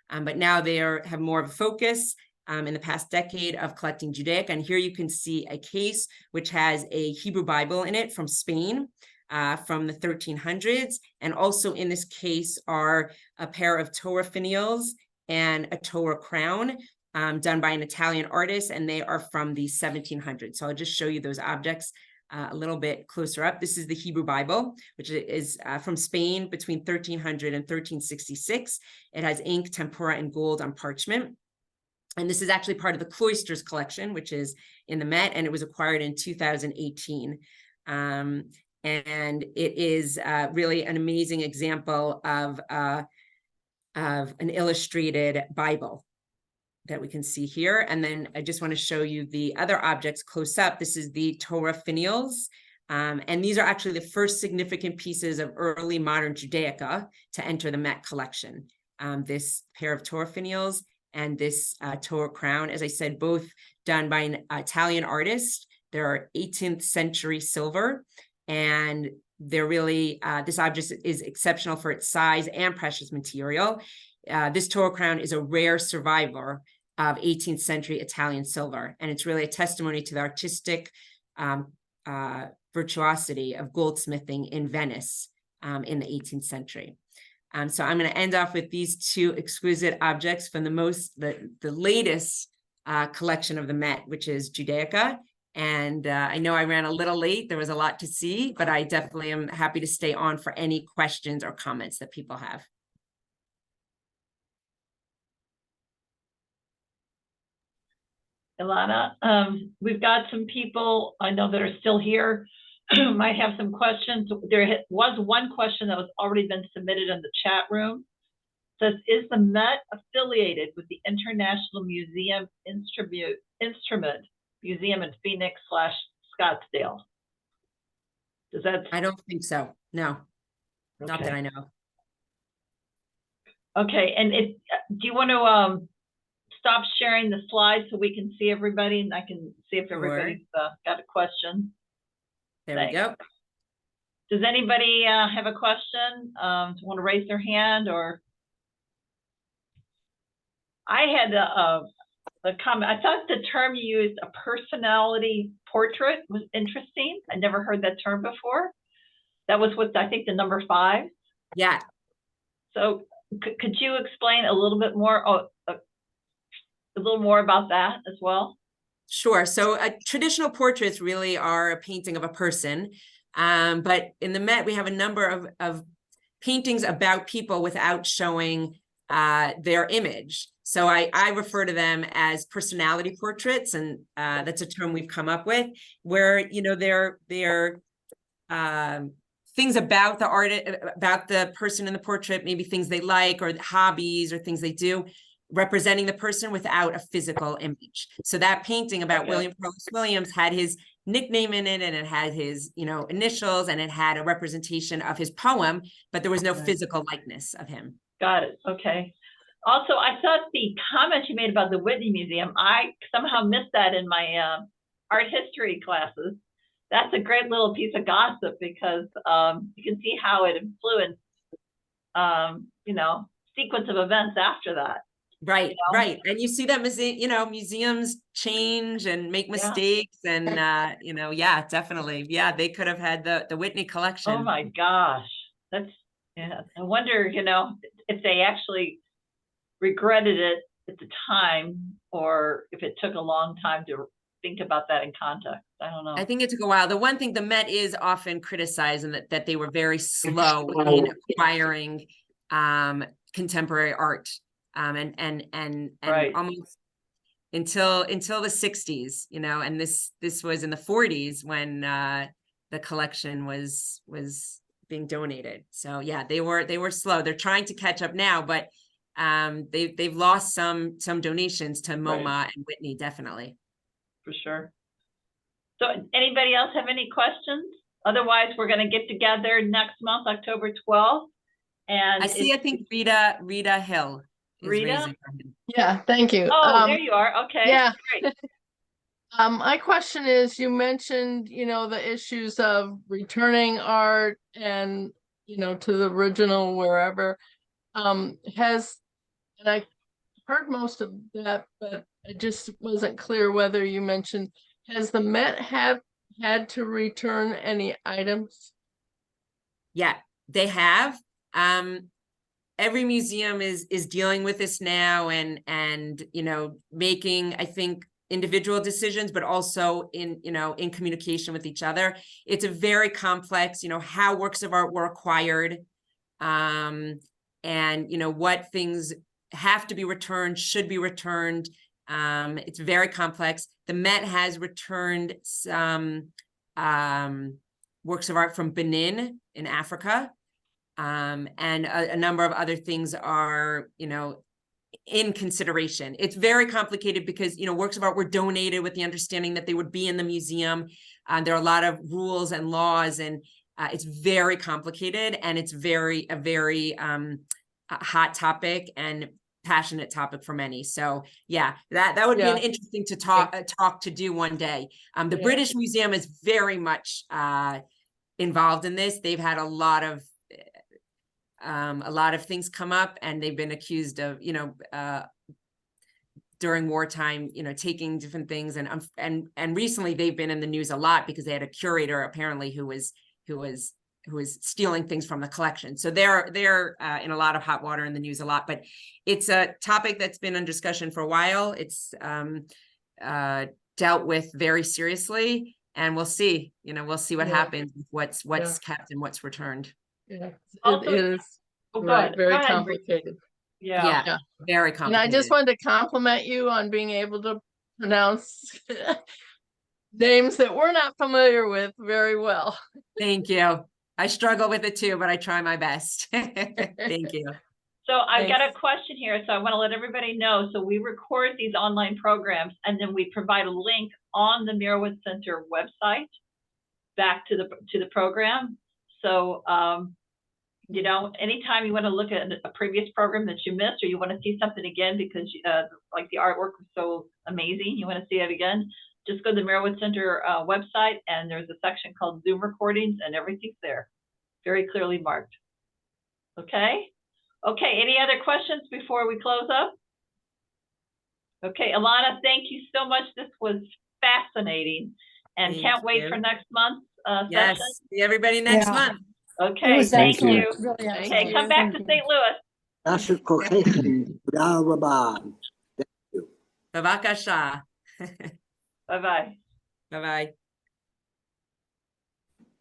But now they have more of a focus in the past decade of collecting Judaica. And here you can see a case which has a Hebrew Bible in it from Spain from the 1300s. And also in this case are a pair of Torah finials and a Torah crown, done by an Italian artist, and they are from the 1700s. So I'll just show you those objects a little bit closer up. This is the Hebrew Bible, which is from Spain between 1300 and 1366. It has ink, tempera, and gold on parchment. And this is actually part of the Cloisters collection, which is in the Met, and it was acquired in 2018. And it is really an amazing example of an illustrated Bible that we can see here. And then I just want to show you the other objects close up. This is the Torah finials. And these are actually the first significant pieces of early modern Judaica to enter the Met collection. This pair of Torah finials and this Torah crown, as I said, both done by an Italian artist. They're 18th century silver, and they're really, this object is exceptional for its size and precious material. This Torah crown is a rare survivor of 18th century Italian silver. And it's really a testimony to the artistic virtuosity of goldsmithing in Venice in the 18th century. So I'm going to end off with these 2 exquisite objects from the latest collection of the Met, which is Judaica. And I know I ran a little late. There was a lot to see, but I definitely am happy to stay on for any questions or comments that people have. Elana, we've got some people I know that are still here, might have some questions. There was one question that was already been submitted in the chat room. It says, is the Met affiliated with the International Museum Instrument Museum in Phoenix/Scottsdale? Does that? I don't think so. No, Okay. Not that I know. Okay, and do you want to stop sharing the slides so we can see everybody and I can see if everybody's got a question? There Thanks. we go. Does anybody have a question? Want to raise their hand, or? I had a comment. I thought the term you used, a personality portrait, was interesting. I never heard that term before. That was what I think the number 5. Yeah. So could you explain a little bit more, a little more about that as well? Sure. So traditional portraits really are a painting of a person. But in the Met, we have a number of paintings about people without showing their image. So I refer to them as personality portraits, and that's a term we've come up with, where, you know, they're things about the artist, about the person in the portrait, maybe things they like or hobbies or things they do, representing the person without a physical image. So that painting about William Carlos Williams had his nickname in it, and it had his, you know, initials, and it had a representation of his poem, but there was no physical likeness of him. Got it. Okay. Also, I thought the comment you made about the Whitney Museum, I somehow missed that in my art history classes. That's a great little piece of gossip, because you can see how it influenced, you know, sequence of events after that. Right, you know? right. And you see that museums change and make mistakes, and you know, yeah, definitely. Yeah, they could have had the Whitney collection. Oh my gosh. That's, yeah. I wonder, you know, if they actually regretted it at the time, or if it took a long time to think about that in context. I don't know. I think it took a while. The one thing the Met is often criticized, and that they were very slow in acquiring contemporary art. And Right. almost until the 60s, you know, and this was in the 40s when the collection was being donated. So yeah, they were slow. They're trying to catch up now, but they've lost some donations to MoMA and Whitney, definitely. For sure. So anybody else have any questions? Otherwise, we're going to get together next month, October 12th. And I think Rita Hill is Rita? raising her hand. Yeah, thank you. Oh, there you are. Okay. Yeah. Great. My question is, you mentioned, you know, the issues of returning art and, you know, to the original wherever. And I heard most of that, but it just wasn't clear whether you mentioned, has the Met had to return any items? Yeah, they have. Every museum is dealing with this now, and you know, making, I think, individual decisions, but also in communication with each other. It's a very complex, you know, how works of art were acquired, and you know, what things have to be returned, should be returned. It's very complex. The Met has returned some works of art from Benin in Africa. And a number of other things are, you know, in consideration. It's very complicated because, you know, works of art were donated with the understanding that they would be in the museum. There are a lot of rules and laws, and it's very complicated, and it's a very hot topic and passionate topic for many. So yeah, that would be an interesting to talk to do one day. The British Museum is very much involved in this. They've had a lot of things come up, and they've been accused of, you know, during wartime, you know, taking different things, and recently they've been in the news a lot because they had a curator apparently who was stealing things from the collection. So they're in a lot of hot water in the news a lot, but it's a topic that's been in discussion for a while. It's dealt with very seriously, and we'll see what happens with what's kept and what's returned. Yeah, Also, it is very complicated. Yeah. Very complicated. And I just wanted to compliment you on being able to pronounce names that we're not familiar with very well. Thank you. I struggle with it too, but I try my best. Thank you. So I've got a question here, so I want to let everybody know. So we record these online programs, and then we provide a link on the Merowith Center website back to the program. So you know, anytime you want to look at a previous program that you missed, or you want to see something again because like the artwork was so amazing, you want to see it again, just go to the Merowith Center website, and there's a section called Zoom recordings, and everything's there. very clearly marked. Okay? Okay, any other questions before we close up? Okay, Elana, thank you so much. This was fascinating and Thank can't wait you. for next month's Yes, session. see everybody next Yeah. month. Okay, was thank excellent, you. really Thank Okay, excellent. you. come back Thank to you. St. Louis. לעשות כוחכם, תודה רבה. Bavakasha. Bye-bye. Bye-bye.